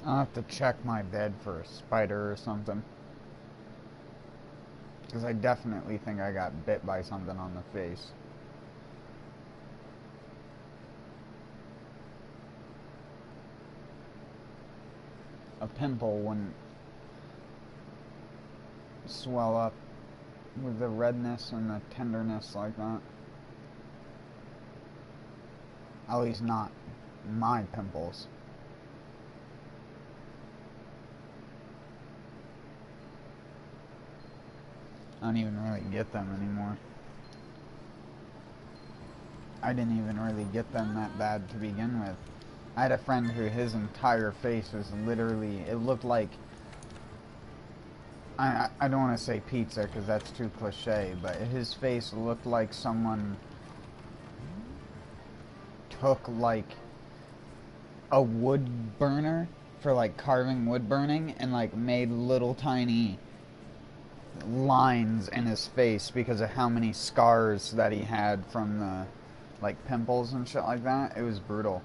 I'll have to check my bed for a spider or something. Because I definitely think I got bit by something on the face. A pimple wouldn't swell up with the redness and the tenderness like that. At least not my pimples. I don't even really get them anymore. I didn't even really get them that bad to begin with. I had a friend who his entire face was literally, it looked like, I don't want to say pizza because that's too cliche, but his face looked like someone took like a wood burner for like carving wood burning and like made little tiny lines in his face because of how many scars that he had from the like pimples and shit like that. It was brutal.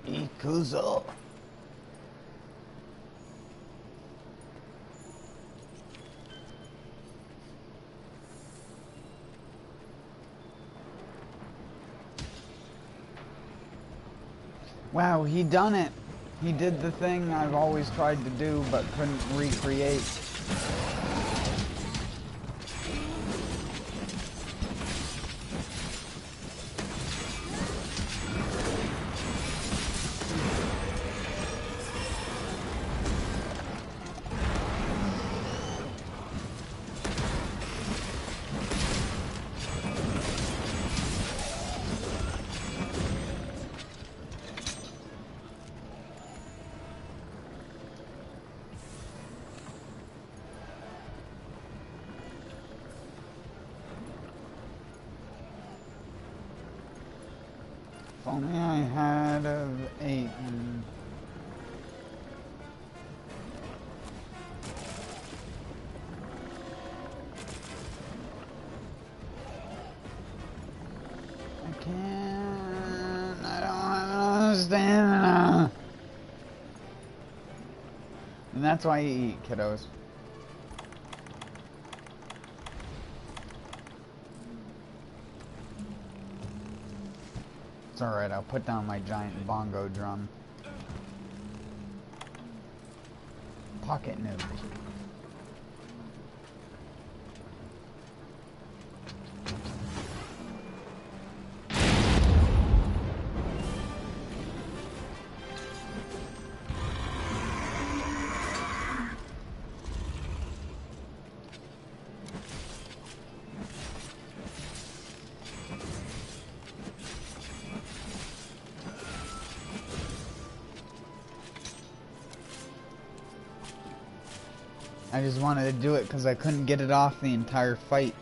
Ikuzo. Wow, he done it. He did the thing I've always tried to do but couldn't recreate. If only I had of 8 and... I can't... I don't have enough stamina! And that's why you eat, kiddos. It's alright, I'll put down my giant bongo drum. Pocket nuke. I just wanted to do it because I couldn't get it off the entire fight.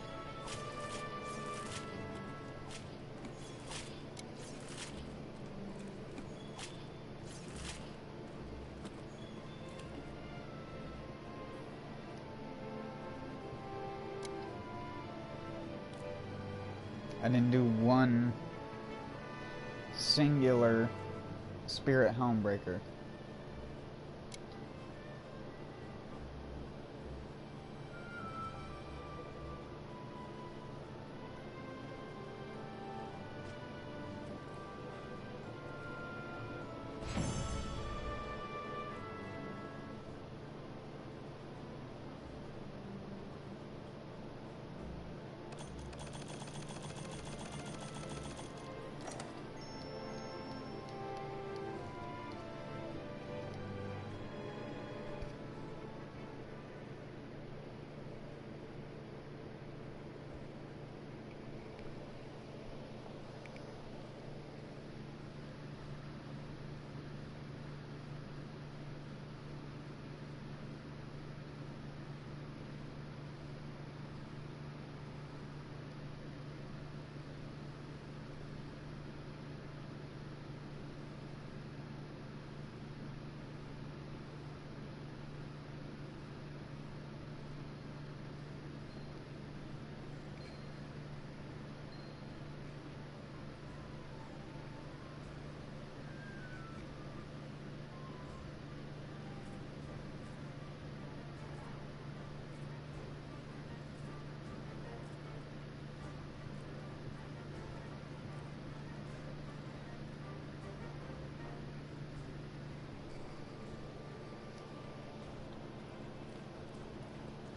I didn't do one singular Spirit Helmbreaker.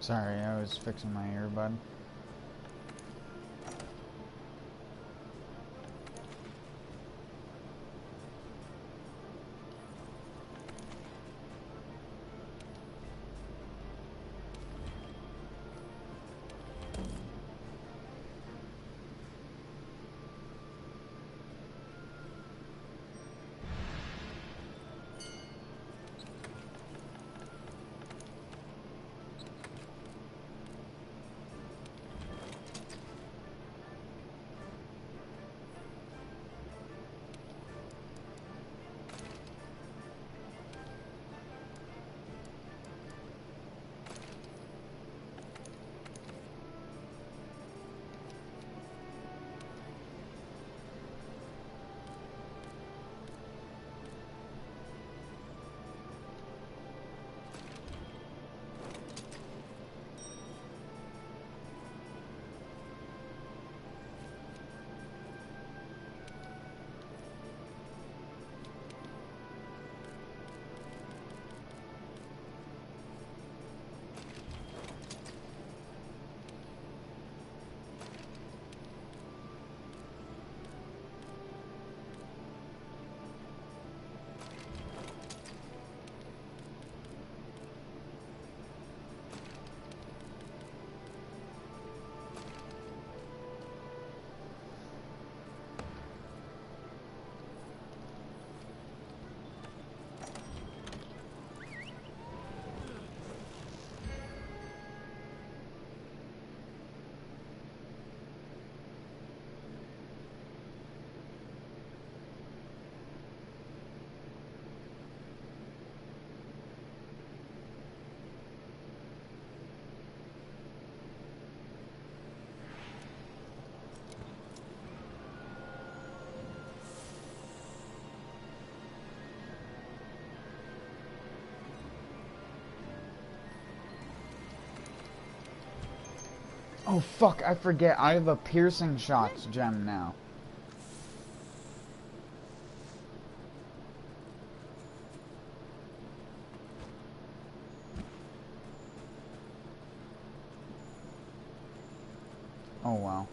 Sorry, I was fixing my earbud. Oh fuck, I forget. I have a piercing shots gem now. Oh wow.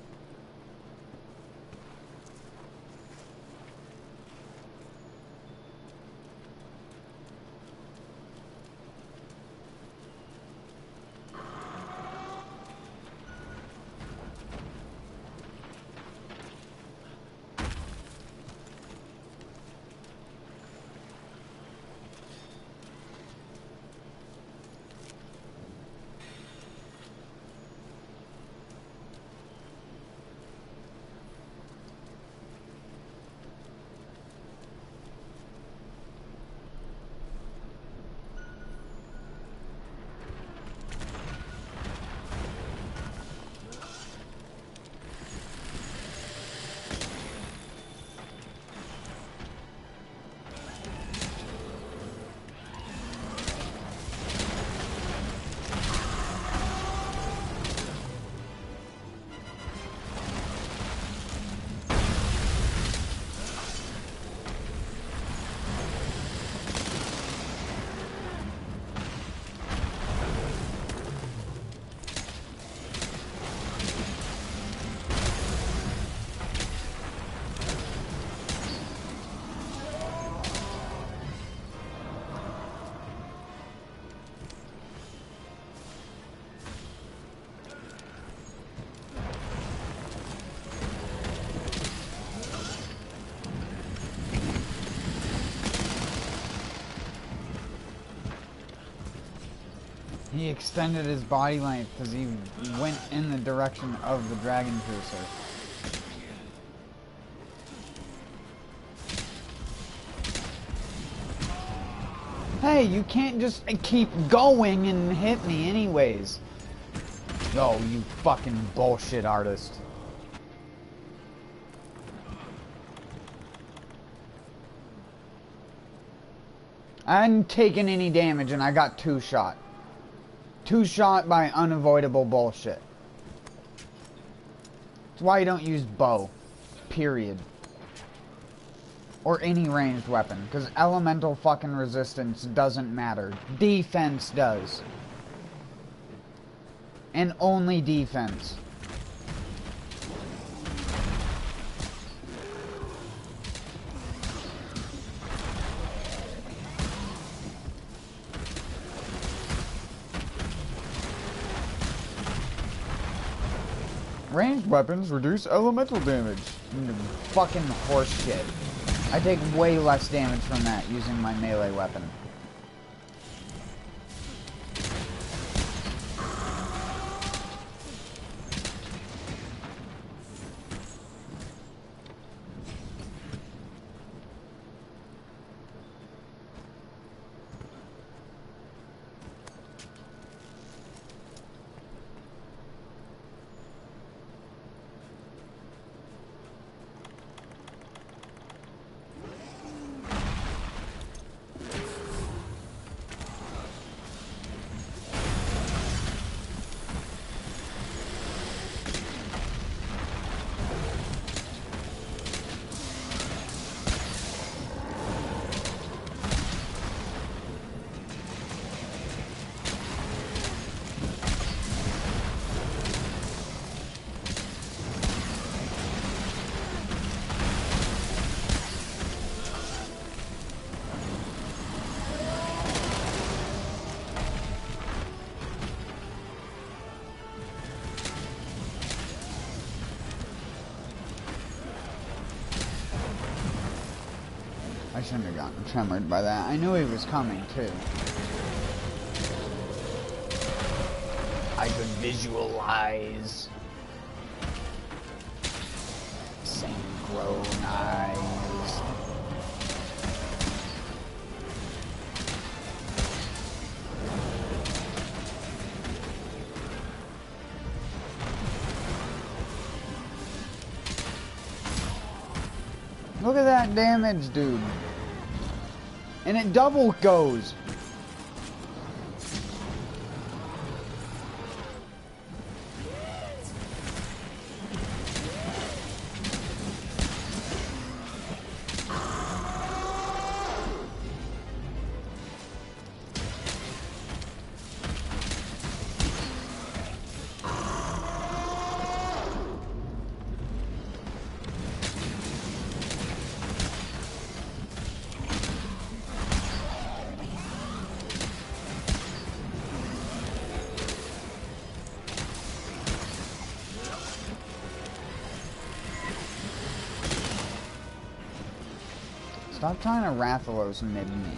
He extended his body length because he went in the direction of the dragon cruiser. Hey, you can't just keep going and hit me anyways. Oh, you fucking bullshit artist. I hadn't taken any damage and I got 2 shot. 2 shot by unavoidable bullshit. That's why you don't use bow. Period. Or any ranged weapon. Because elemental fucking resistance doesn't matter. Defense does. And only defense. Ranged weapons reduce elemental damage. Fucking horse shit. I take way less damage from that using my melee weapon. I shouldn't have gotten tremored by that. I knew he was coming, too. I could visualize. Synchronize. Look at that damage, dude. And it double goes. Stop trying to Rathalos mid me.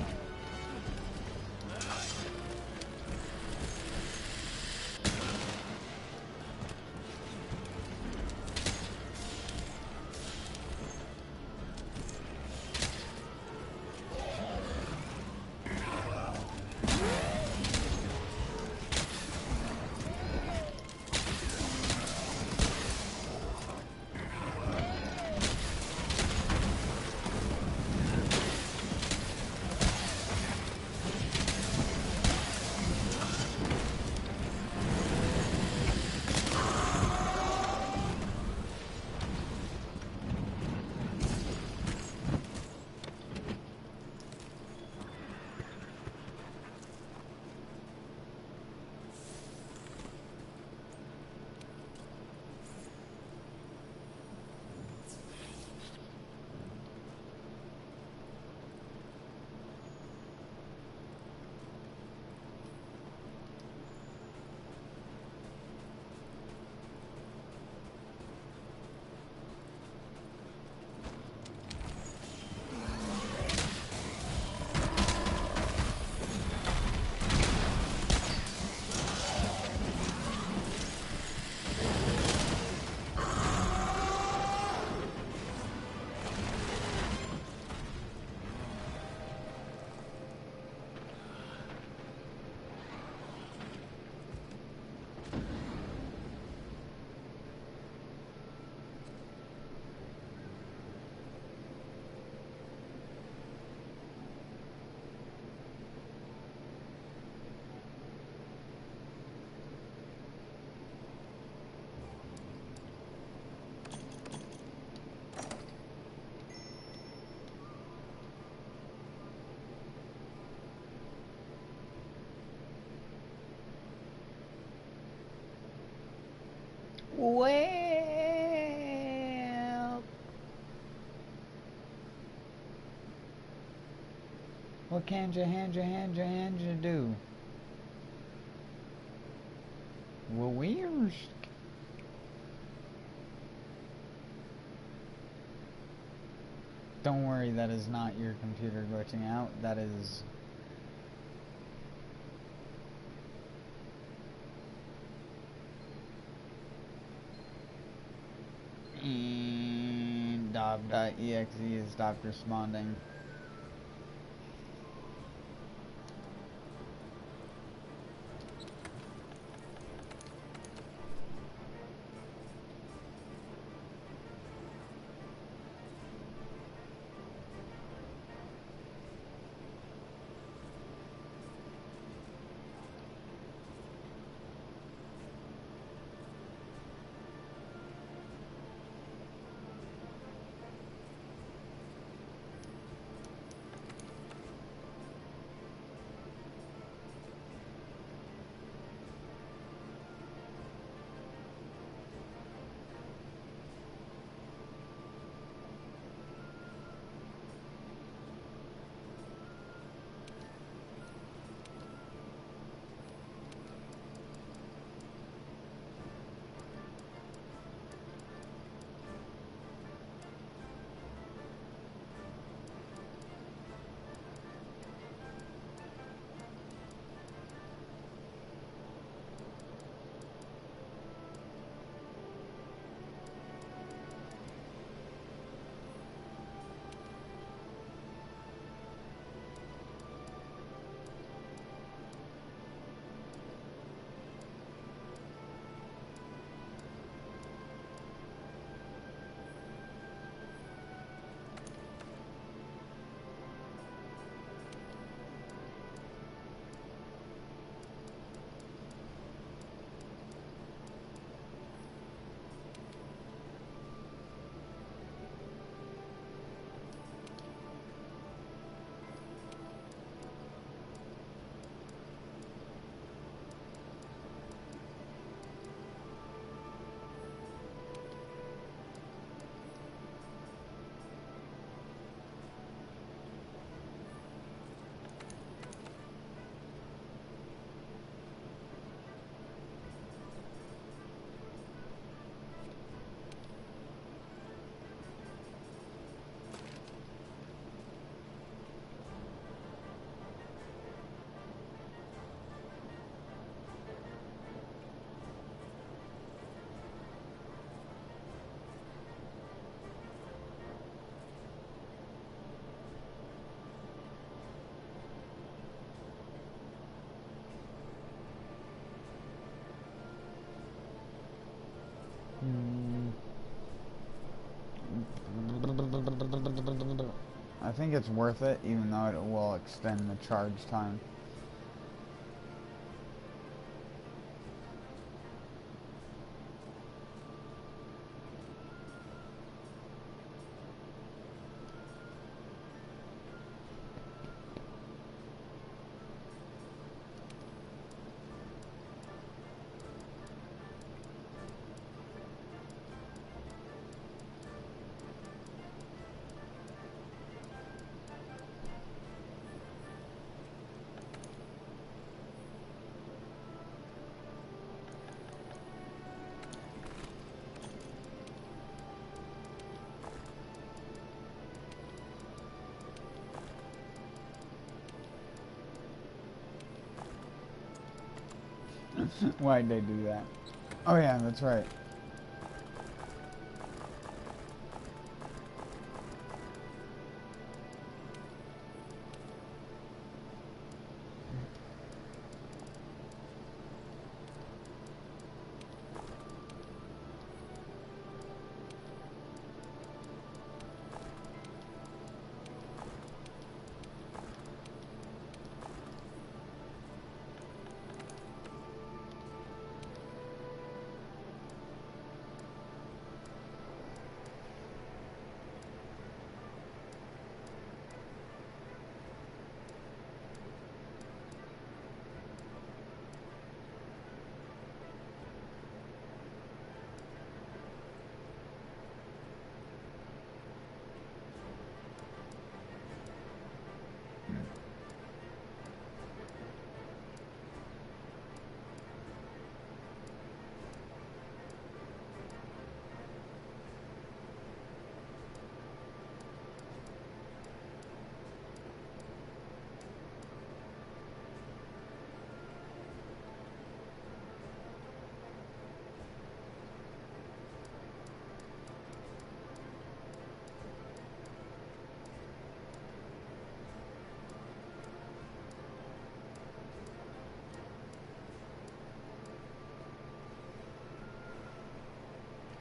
Well, what can you do? Well, weird. Don't worry, that is not your computer glitching out. That is... And Dob.exe is stopped responding. it's worth it, even though it will extend the charge time. Why'd they do that? Oh yeah, that's right.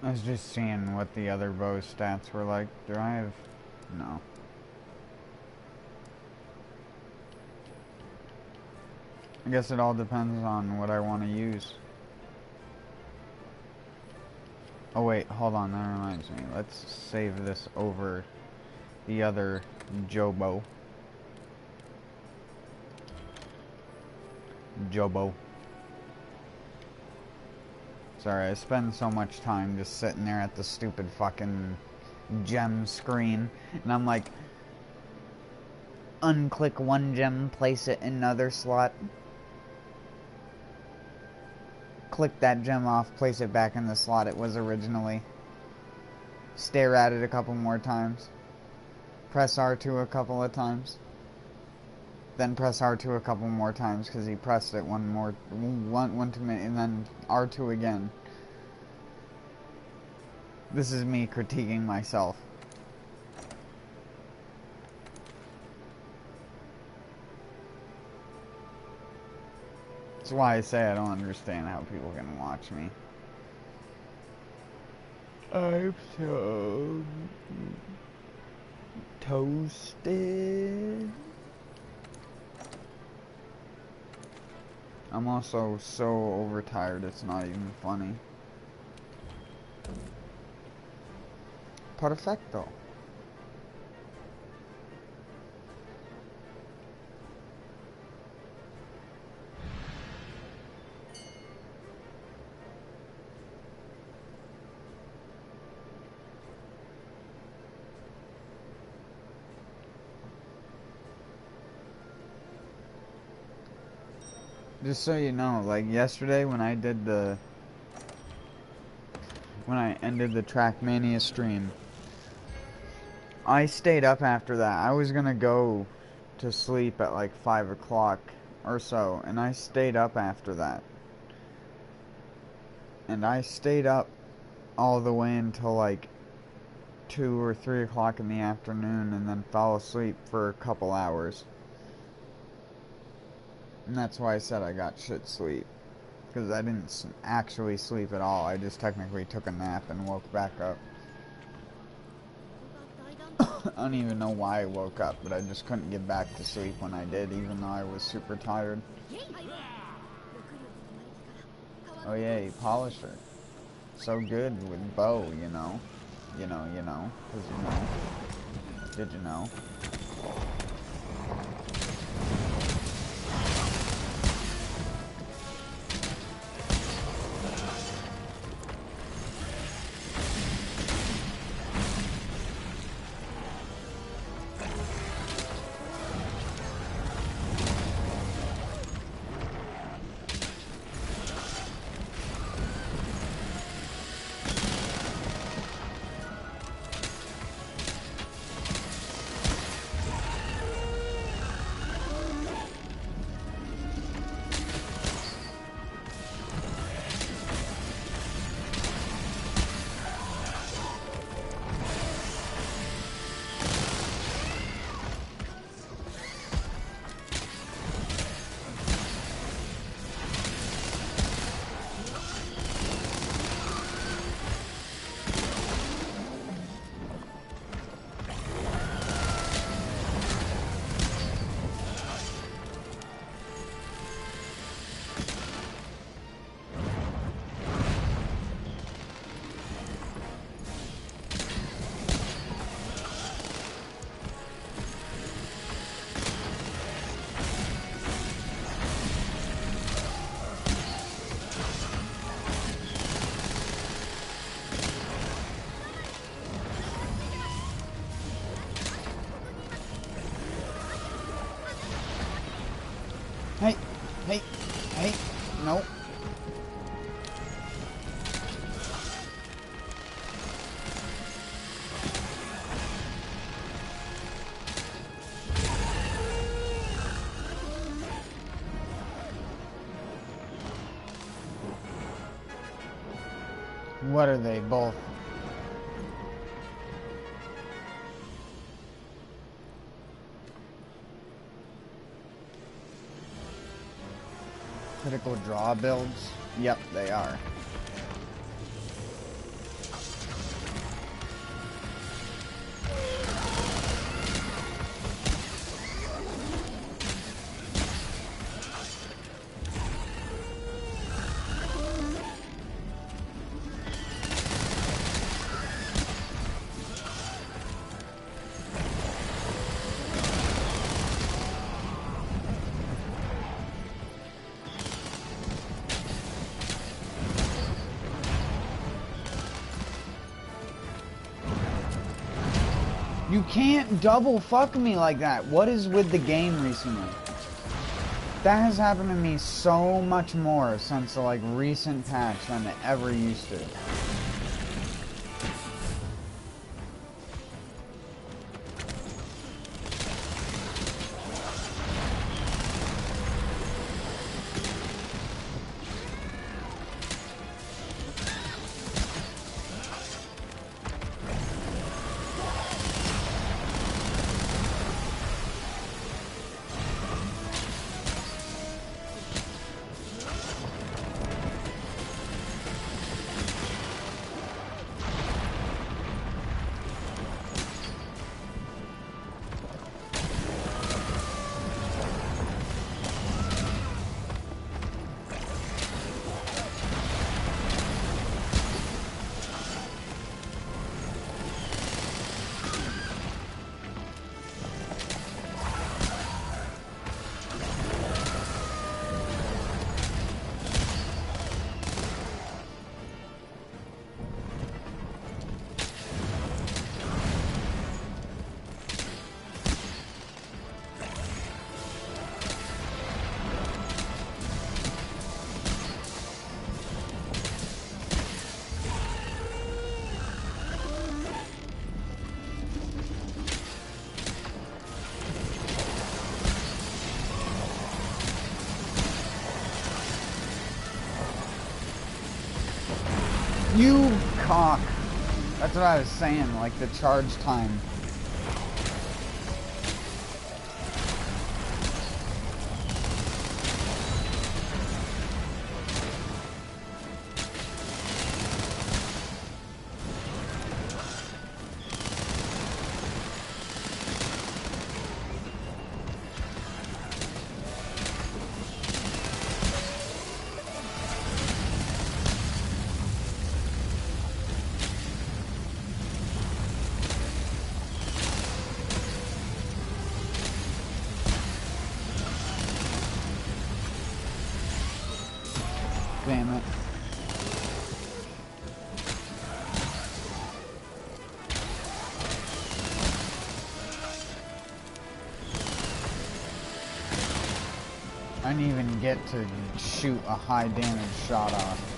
I was just seeing what the other bow stats were like. Do I have... No. I guess it all depends on what I want to use. Oh wait, hold on, that reminds me. Let's save this over the other Jobo. Sorry, I spend so much time just sitting there at the stupid fucking gem screen, and I'm like, unclick one gem, place it in another slot. Click that gem off, place it back in the slot it was originally. Stare at it a couple more times. Press R2 a couple of times. Then press R2 a couple more times because he pressed it one too many, and then R2 again. This is me critiquing myself. That's why I say I don't understand how people can watch me. I'm so toasted. I'm also so overtired, it's not even funny. Perfecto. Just so you know, like yesterday when I ended the Trackmania stream, I stayed up after that. I was gonna go to sleep at like 5 o'clock or so, and I stayed up after that. And I stayed up all the way until like 2 or 3 o'clock in the afternoon, and then fell asleep for a couple hours. And that's why I said I got shit sleep. Because I didn't actually sleep at all. I just technically took a nap and woke back up. I don't even know why I woke up, but I just couldn't get back to sleep when I did, even though I was super tired. Oh yay, polisher. So good with bow, you know. You know, because you know. Did you know? Hey, nope. What are they, both? Critical draw builds? Yep, they are. You can't double fuck me like that. What is with the game recently? That has happened to me so much more since the like recent patch than it ever used to. You cock. That's what I was saying, like the charge time. Damn it. I didn't even get to shoot a high damage shot off.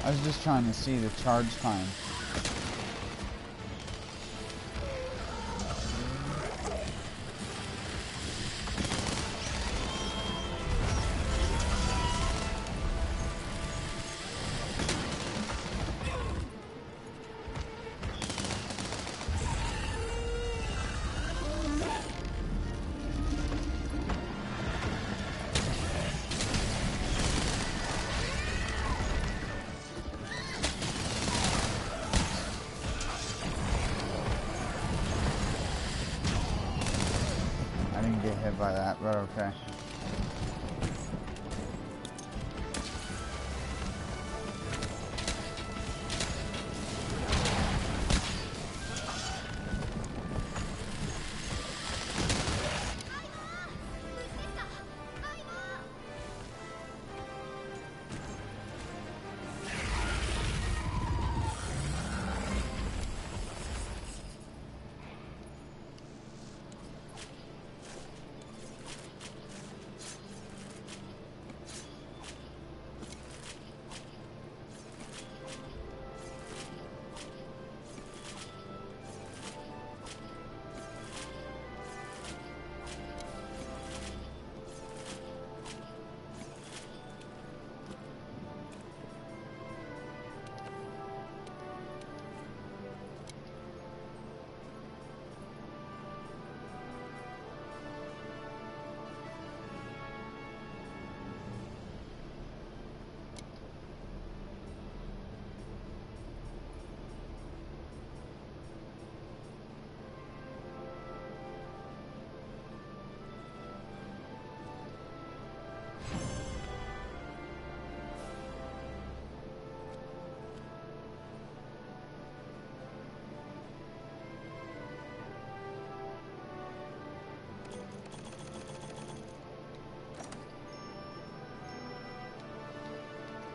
I was just trying to see the charge time. By that, but okay.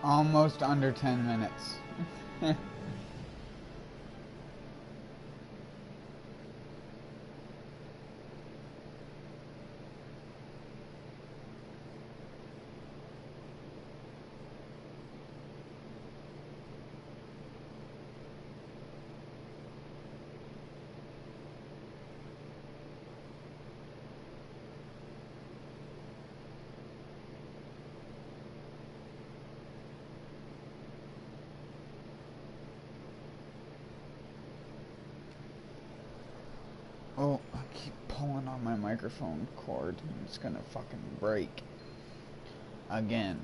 Almost under 10 minutes. Oh, I keep pulling on my microphone cord. It's gonna fucking break. Again.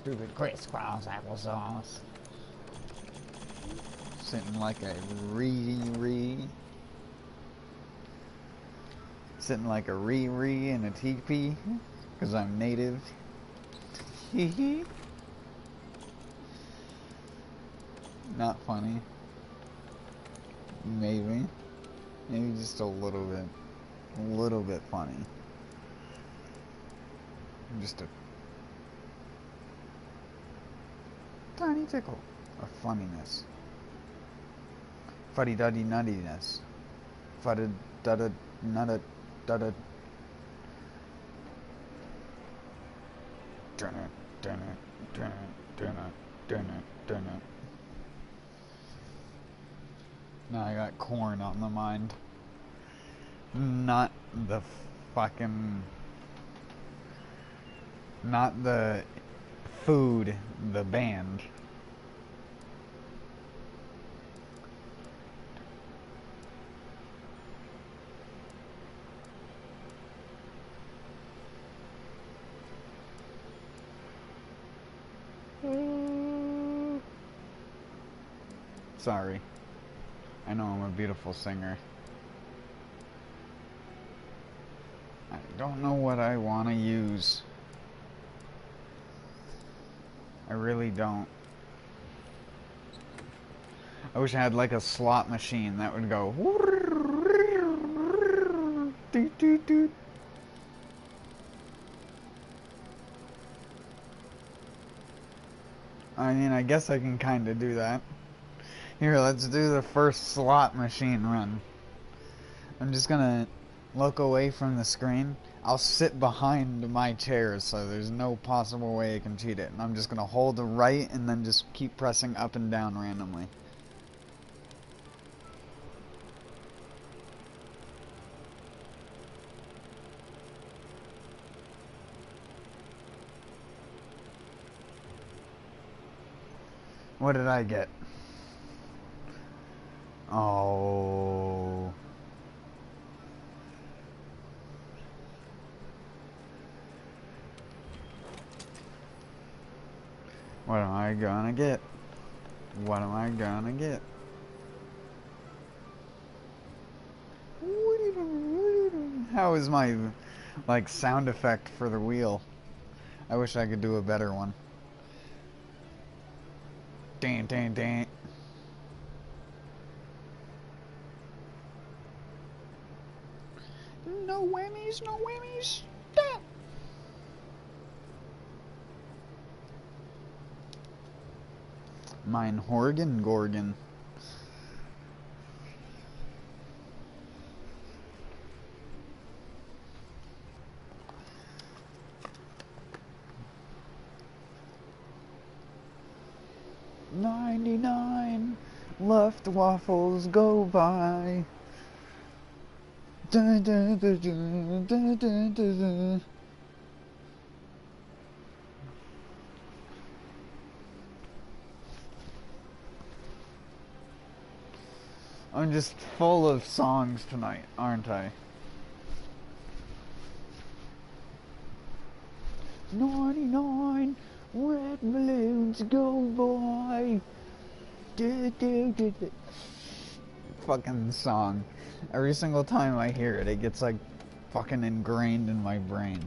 Stupid crisscross applesauce. Sitting like a Sitting like a Riri in a teepee. Because I'm native. Hee hee. Not funny. Maybe. Maybe just a little bit funny. Just a tiny tickle of funniness. Fuddy-duddy nuttiness. Fuddy-duddy-nutta-dudda. Dunna. Now I got corn on the mind. Not the fucking... Not the food, the band. Sorry. I know I'm a beautiful singer. I don't know what I want to use. I really don't. I wish I had like a slot machine that would go. Doot, doot, doot. I mean, I guess I can kind of do that. Here, let's do the first slot machine run. I'm just gonna look away from the screen. I'll sit behind my chair so there's no possible way I can cheat it. And I'm just gonna hold the right and then just keep pressing up and down randomly. What did I get? Oh. What am I gonna get? What am I gonna get? How is my, like, sound effect for the wheel? I wish I could do a better one. Dang, dang, dang. No whammies, no whammies. Stop. Mine Horgan Gorgon. $99 left waffles go by. Dun, dun, dun, dun, dun, dun, dun. I'm just full of songs tonight, aren't I? 99 red balloons go by. Du, du, du, du. Fucking song. Every single time I hear it, it gets like fucking ingrained in my brain.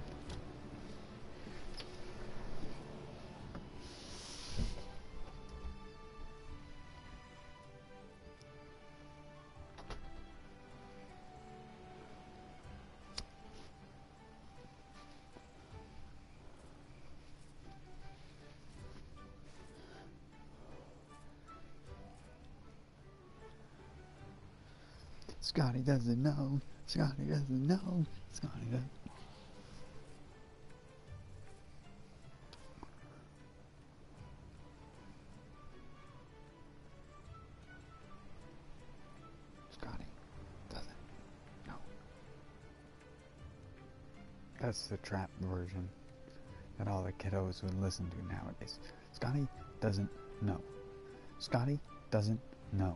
Scotty doesn't know. Scotty doesn't know. Scotty doesn't. Scotty doesn't know. That's the trap version that all the kiddos would listen to nowadays. Scotty doesn't know. Scotty doesn't know.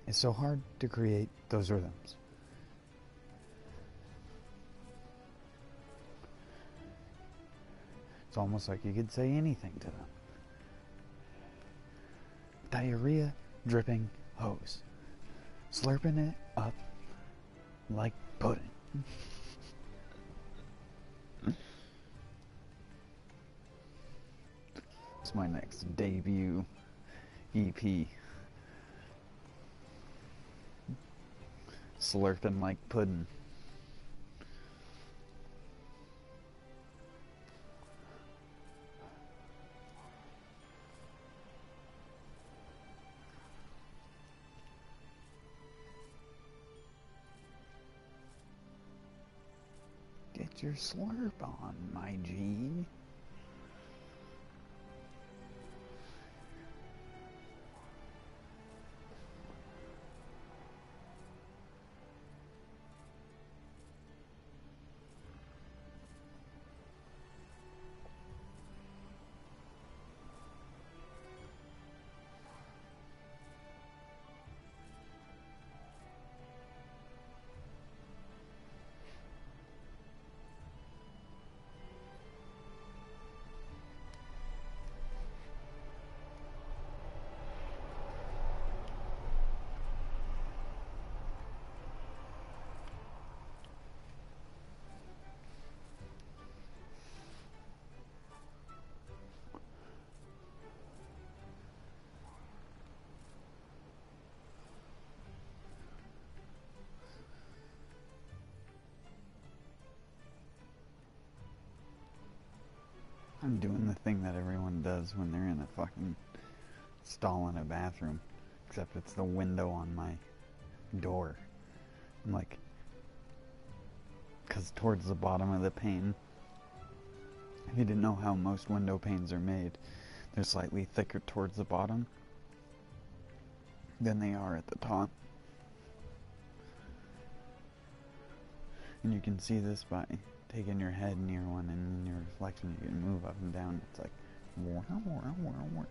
It's so hard to create those rhythms. It's almost like you could say anything to them. Diarrhea dripping hose. Slurping it up like pudding. It's my next debut EP. Slurping like pudding. Get your slurp on, my G. I'm doing the thing that everyone does when they're in a fucking stall in a bathroom, except it's the window on my door. I'm like, because towards the bottom of the pane, if you didn't know how most window panes are made, they're slightly thicker towards the bottom than they are at the top. And you can see this by taking your head near one, and in your reflection you can move up and down. It's like, wah, wah, wah, wah.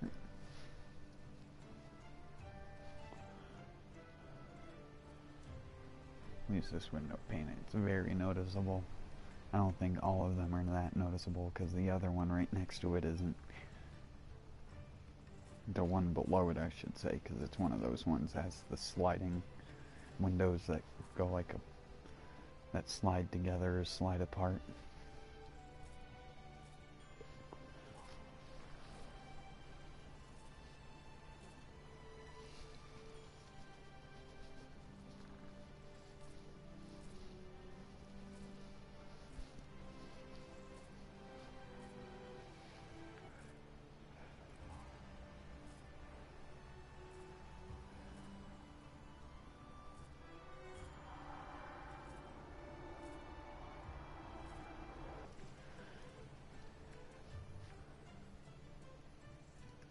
Use this window pane. It's very noticeable. I don't think all of them are that noticeable because the other one right next to it isn't. The one below it, I should say, because it's one of those ones that has the sliding windows that go like a, that slide together or slide apart.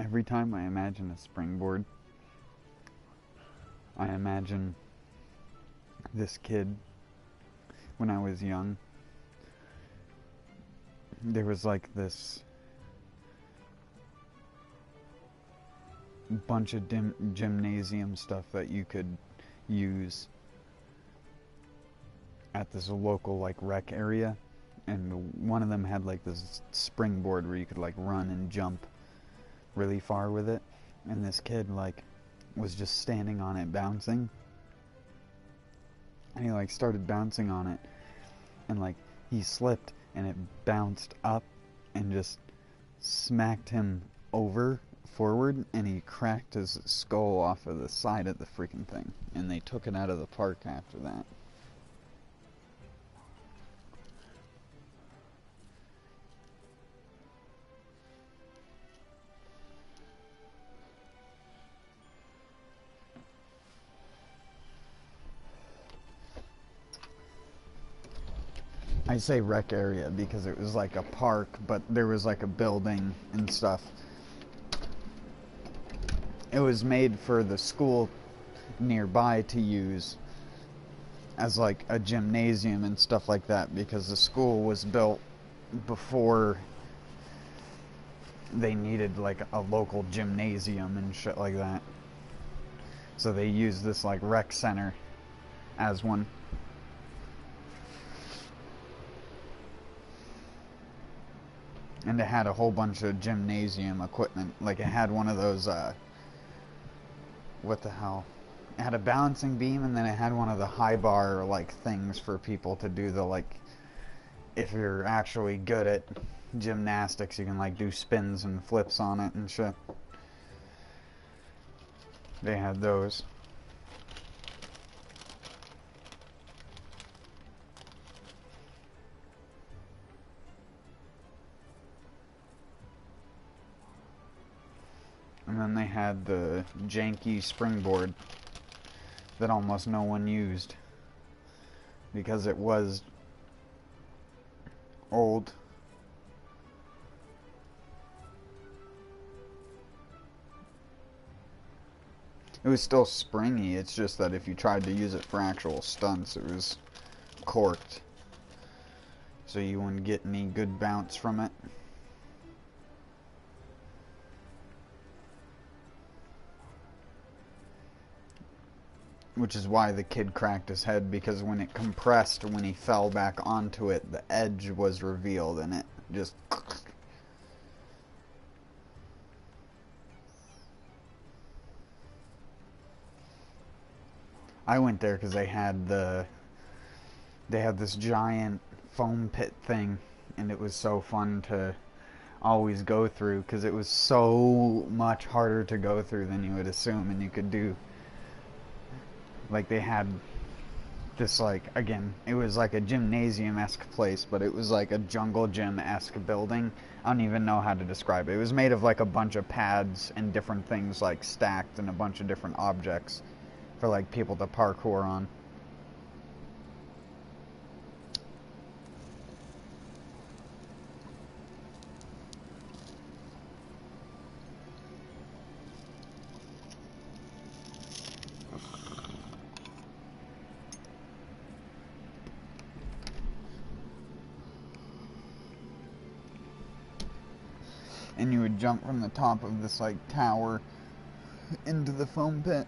Every time I imagine a springboard, I imagine this kid when I was young. There was like this bunch of gymnasium stuff that you could use at this local like rec area, and one of them had like this springboard where you could like run and jump really far with it, and this kid like was just standing on it bouncing, and he like started bouncing on it, and like he slipped and it bounced up and just smacked him over forward, and he cracked his skull off of the side of the freaking thing, and they took it out of the park after that. I say rec area because it was like a park, but there was like a building and stuff. It was made for the school nearby to use as like a gymnasium and stuff like that, because the school was built before they needed like a local gymnasium and shit like that. So they used this like rec center as one. And it had a whole bunch of gymnasium equipment. Like it had one of those, what the hell? It had a balancing beam, and then it had one of the high bar like things for people to do the like, if you're actually good at gymnastics, you can like do spins and flips on it and shit. They had those. And then they had the janky springboard that almost no one used because it was old. It was still springy, it's just that if you tried to use it for actual stunts, it was corked, so you wouldn't get any good bounce from it. Which is why the kid cracked his head, because when it compressed, when he fell back onto it, the edge was revealed and it just... I went there because they had this giant foam pit thing, and it was so fun to always go through because it was so much harder to go through than you would assume, and you could do, like, they had this, like, again, it was like a gymnasium-esque place, but it was like a jungle gym-esque building. I don't even know how to describe it. It was made of like a bunch of pads and different things like stacked and a bunch of different objects for like people to parkour on. And you would jump from the top of this like tower into the foam pit.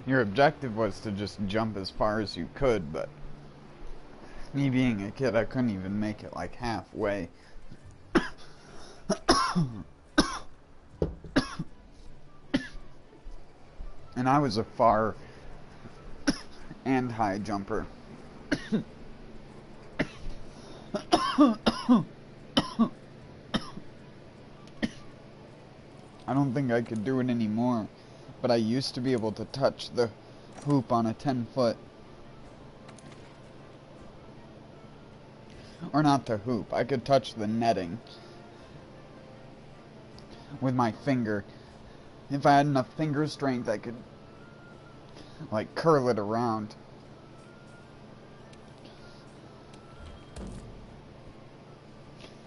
Your objective was to just jump as far as you could, but me being a kid, I couldn't even make it like halfway. And I was a far and high jumper. I don't think I could do it anymore, but I used to be able to touch the hoop on a 10-foot. Or not the hoop, I could touch the netting with my finger. If I had enough finger strength, I could, like, curl it around.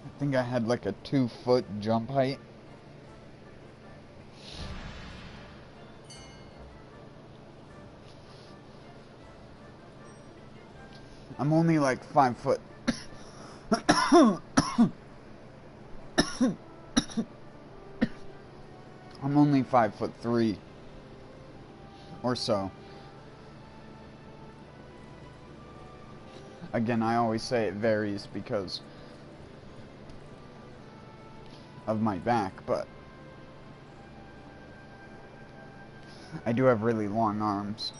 I think I had, like, a 2-foot jump height. I'm only, like, 5 foot. I'm only 5'3" or so. Again, I always say it varies because of my back, but I do have really long arms.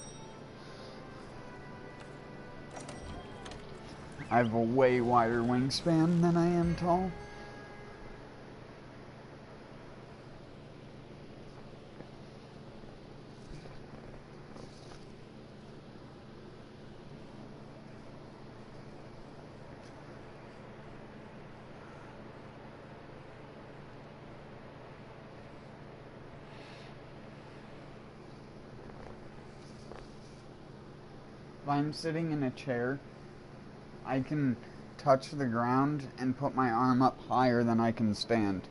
I have a way wider wingspan than I am tall. If I'm sitting in a chair, I can touch the ground and put my arm up higher than I can stand.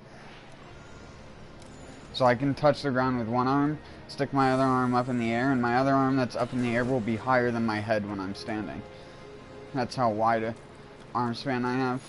So I can touch the ground with one arm, stick my other arm up in the air, and my other arm that's up in the air will be higher than my head when I'm standing. That's how wide a arm span I have.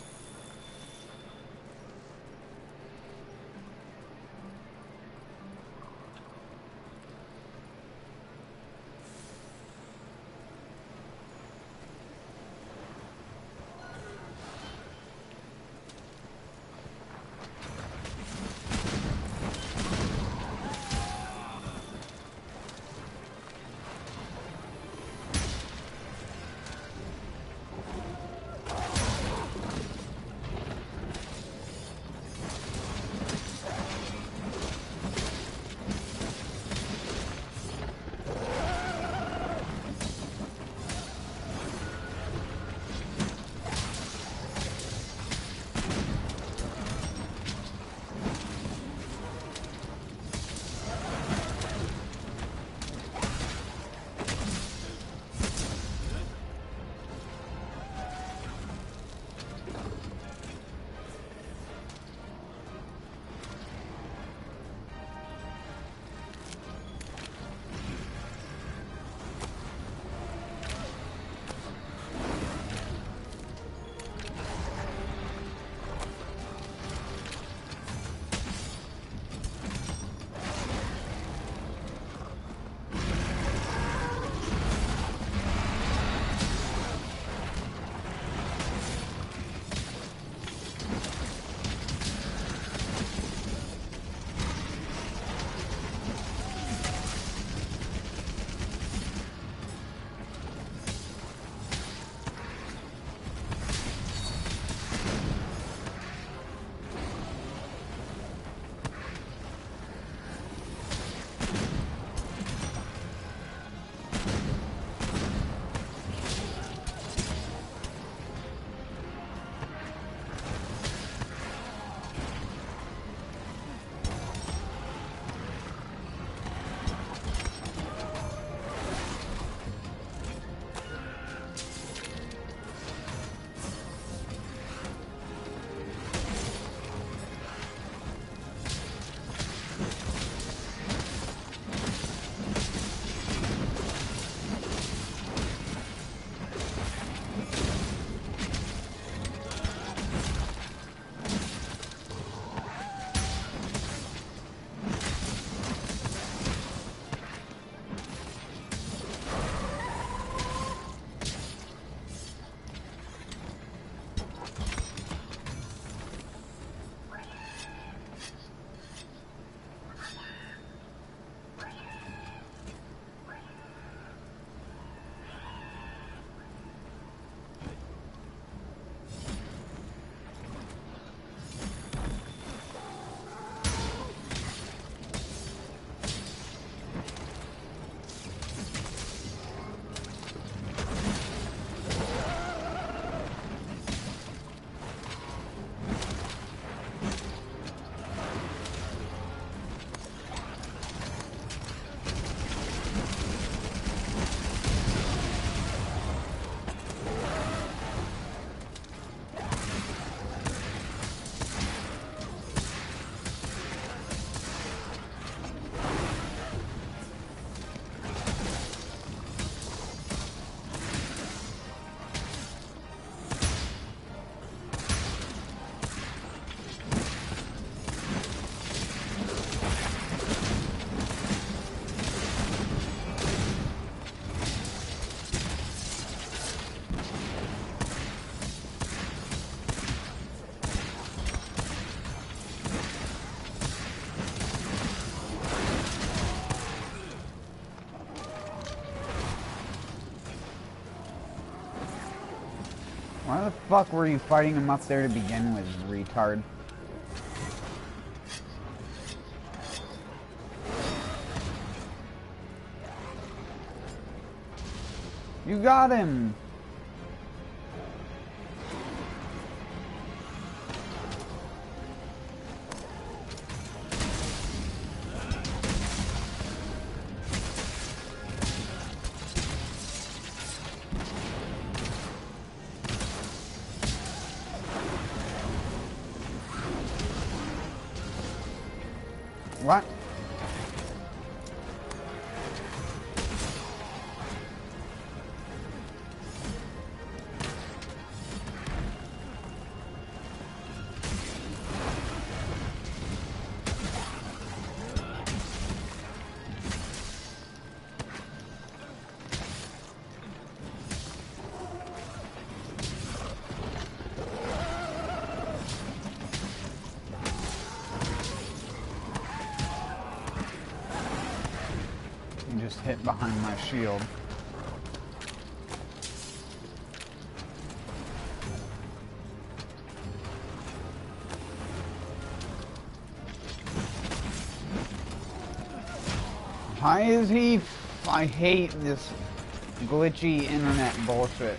Why the fuck were you fighting him up there to begin with, retard? You got him! What? Just hit behind my shield. Why is he? I hate this glitchy internet bullshit.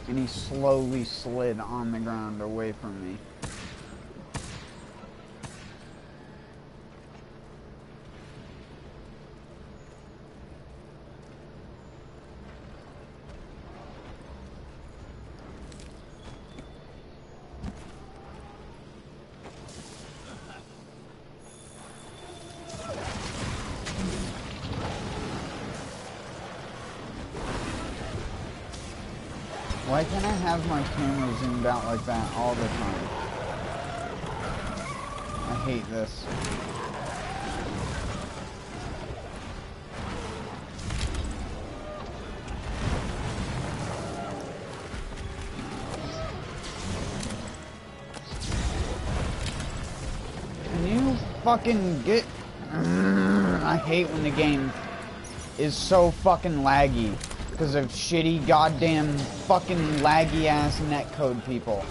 And he slowly slid on the ground away from me. Why can't I have my camera zoomed out like that all the time? I hate this. Can you fucking get... I hate when the game is so fucking laggy. Because of shitty, goddamn, fucking laggy-ass netcode people.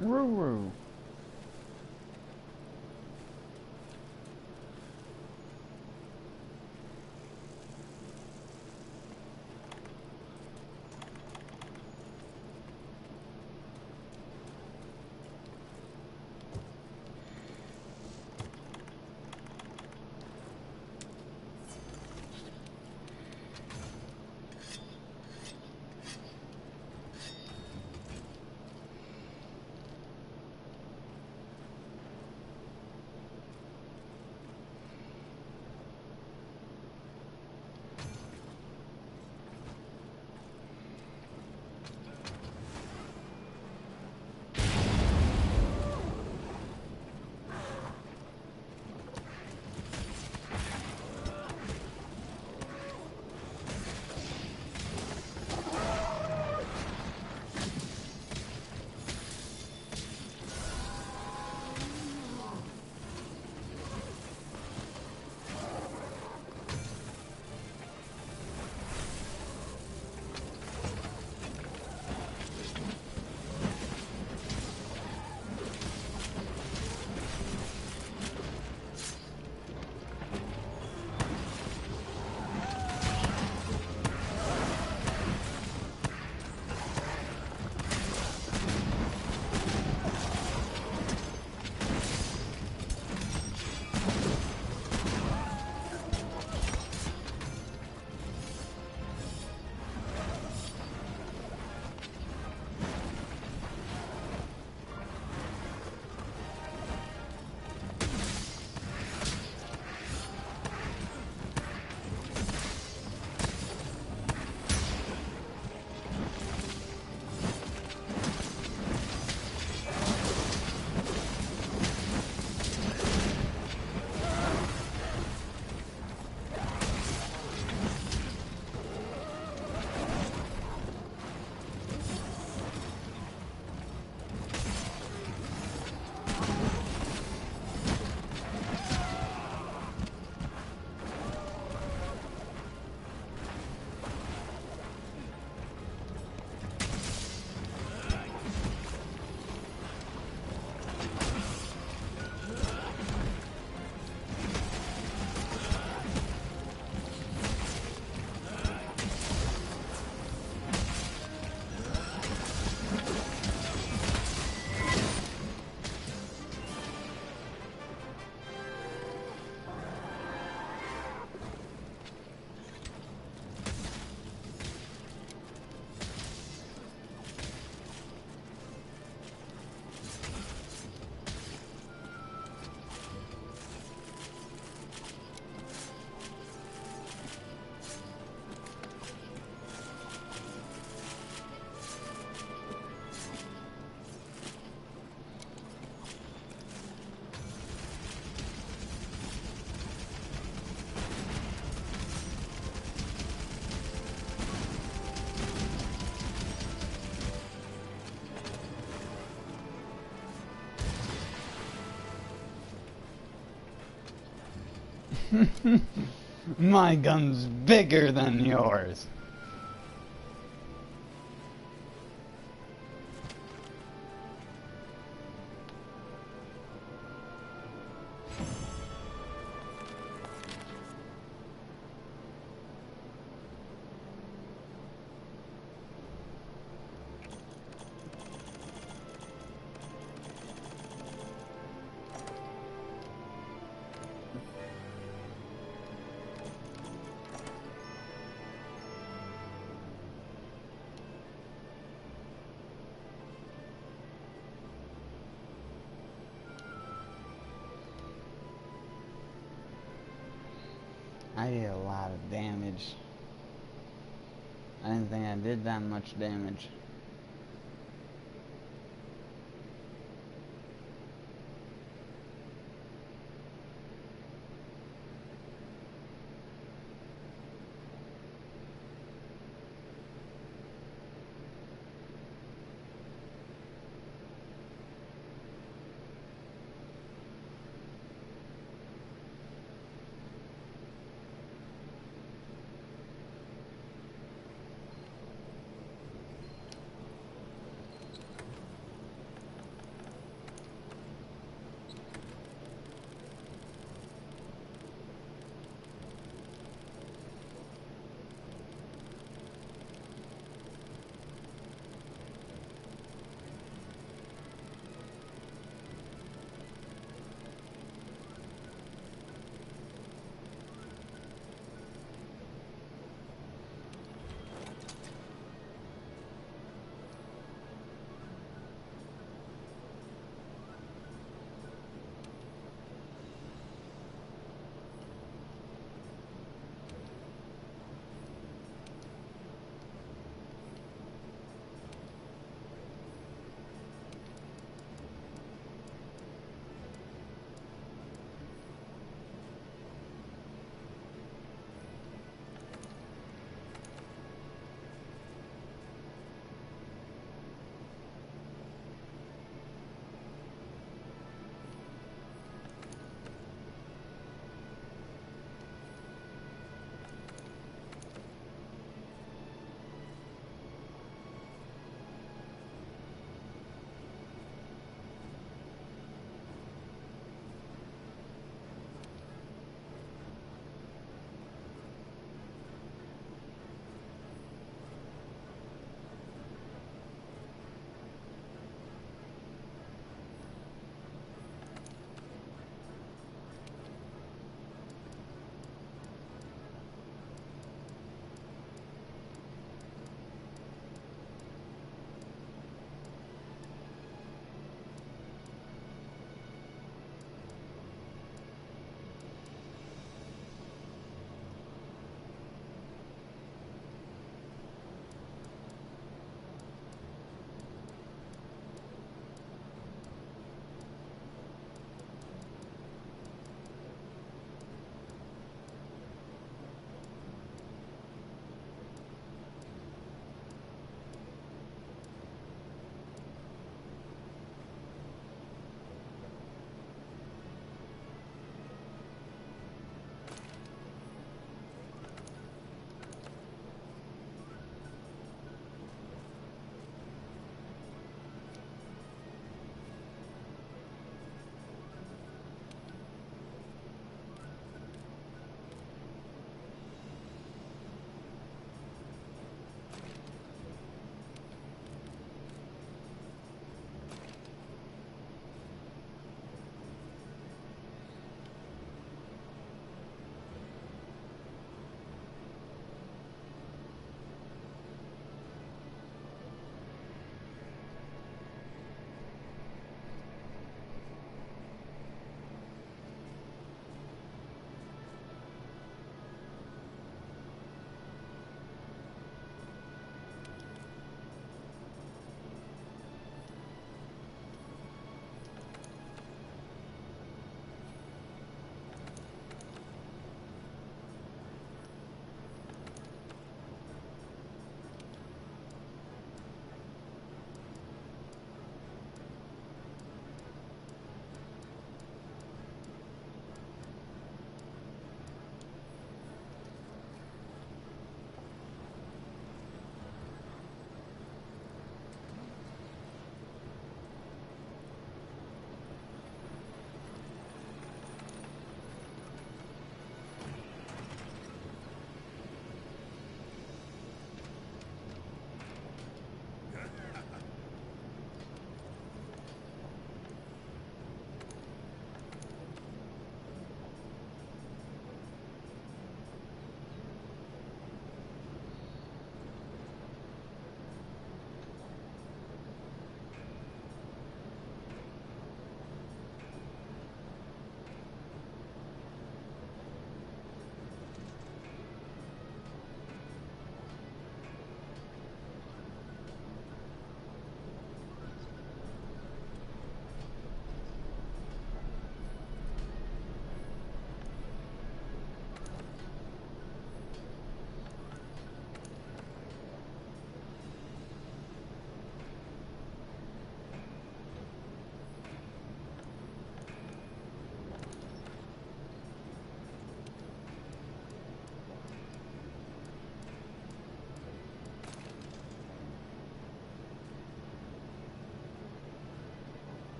Roo-roo. My gun's bigger than yours. I did a lot of damage. I didn't think I did that much damage.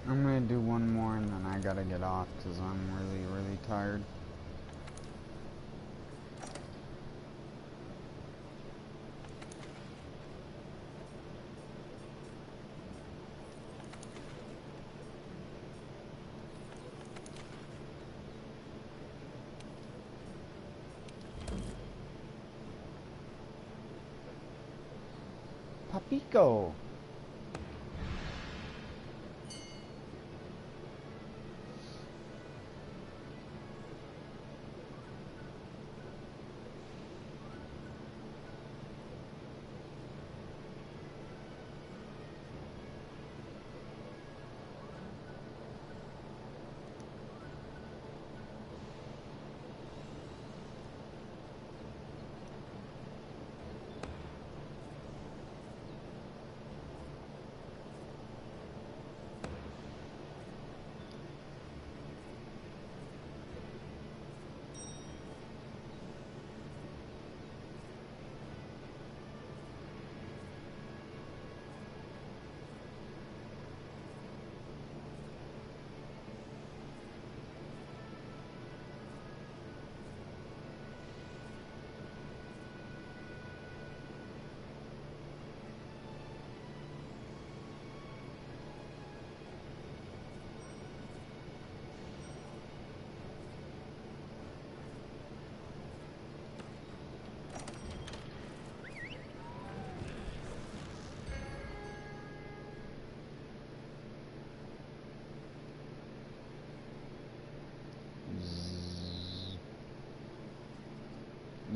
I'm gonna do one more and then I gotta get off because I'm really, really tired. Papico!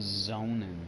Zoning.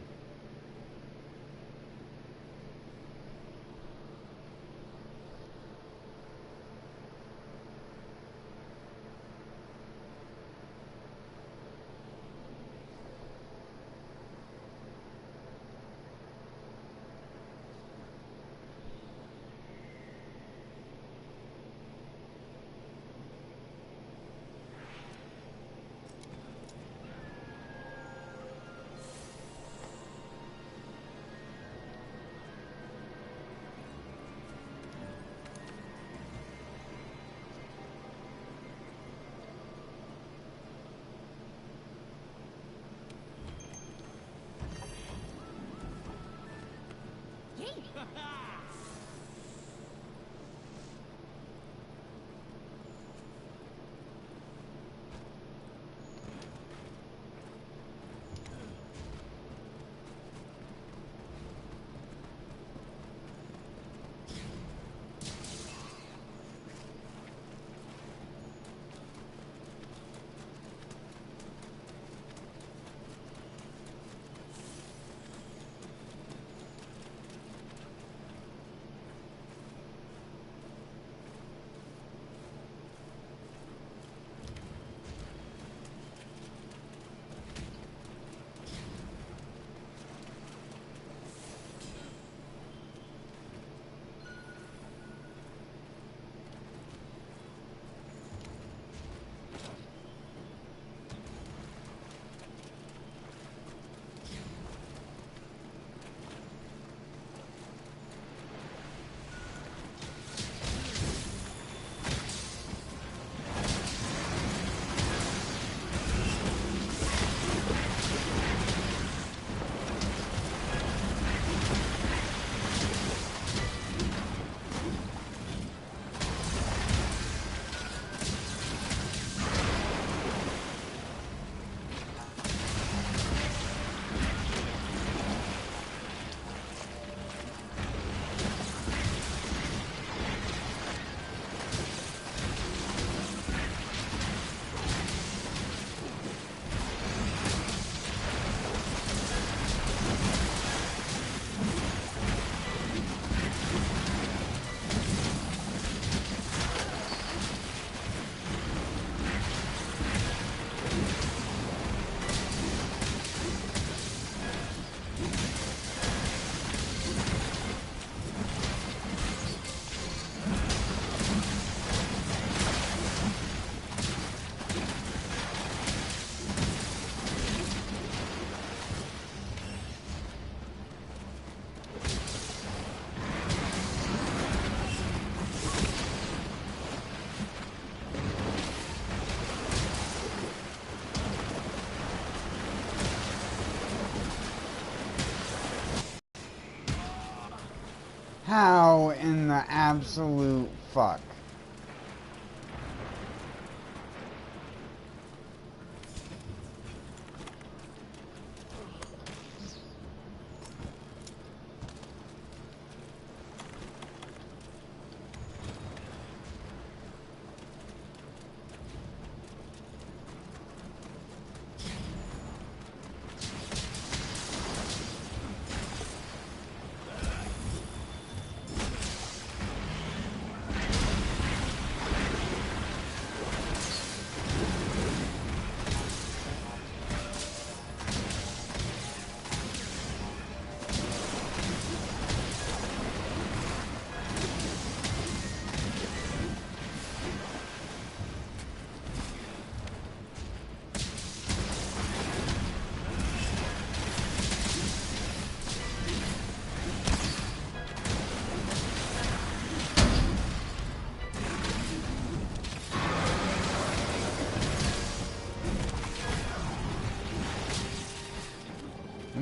How in the absolute fuck?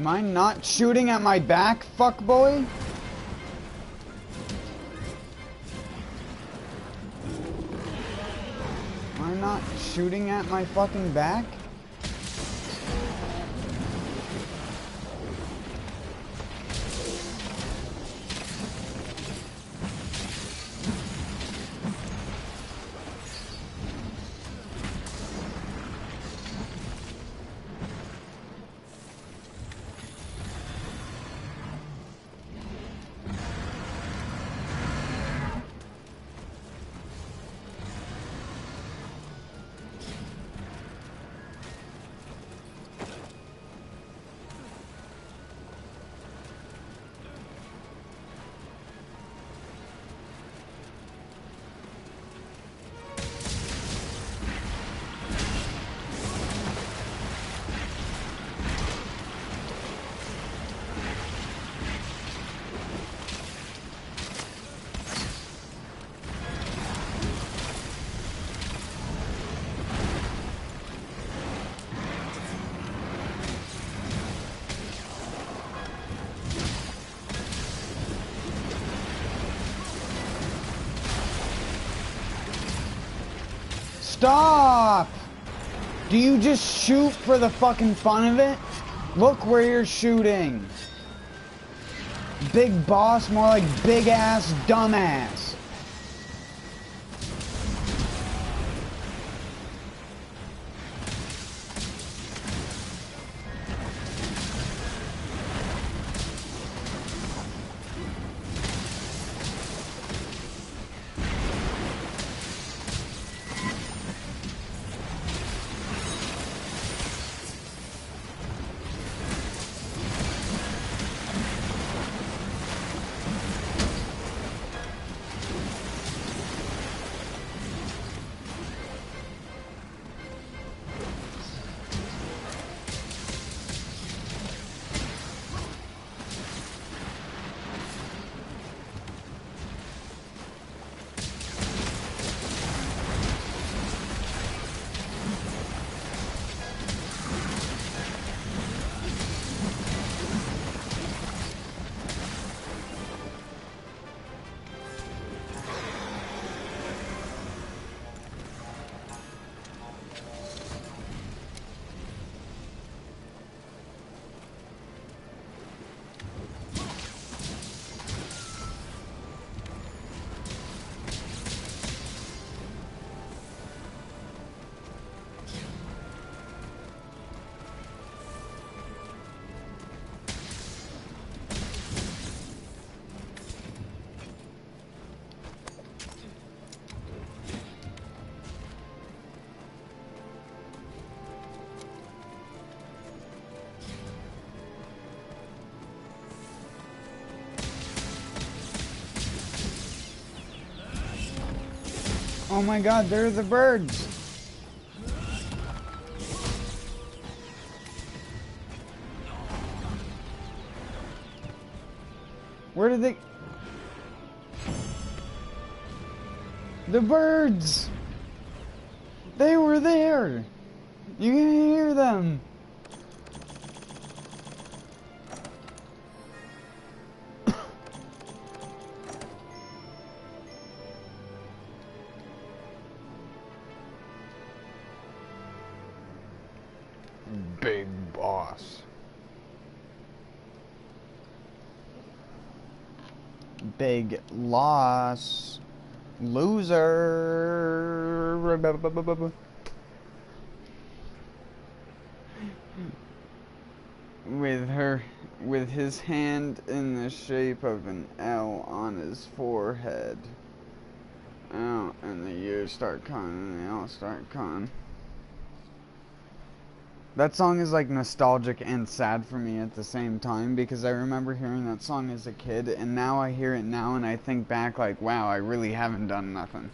Am I not shooting at my back, fuckboy? Am I not shooting at my fucking back? Stop! Do you just shoot for the fucking fun of it? Look where you're shooting. Big boss, more like big ass dumbass. Oh my god, there are the birds! Where did they... The birds! They were there! You can hear them! Big boss. Big loss. Loser. With his hand in the shape of an L on his forehead. Oh, and the U's start con and the L's start con. That song is like nostalgic and sad for me at the same time, because I remember hearing that song as a kid, and now I hear it now and I think back like, wow, I really haven't done nothing.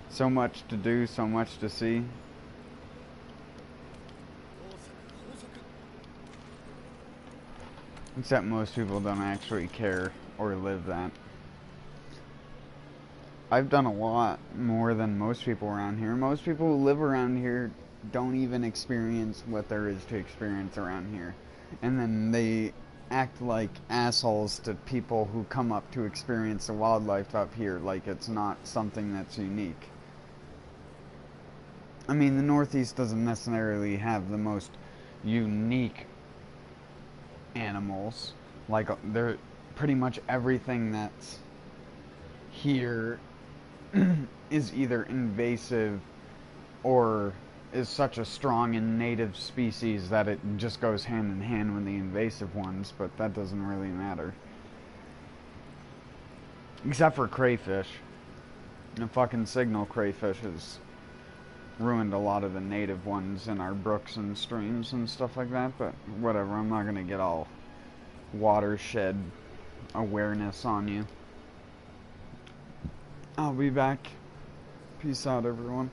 So much to do, so much to see. Except most people don't actually care or live that. I've done a lot more than most people around here. Most people who live around here don't even experience what there is to experience around here. And then they act like assholes to people who come up to experience the wildlife up here, like it's not something that's unique. I mean, the Northeast doesn't necessarily have the most unique animals. Like, they're pretty much everything that's here is either invasive or is such a strong and native species that it just goes hand in hand with the invasive ones, but that doesn't really matter. Except for crayfish. The fucking signal crayfish has ruined a lot of the native ones in our brooks and streams and stuff like that, but whatever, I'm not gonna get all watershed awareness on you. I'll be back. Peace out, everyone.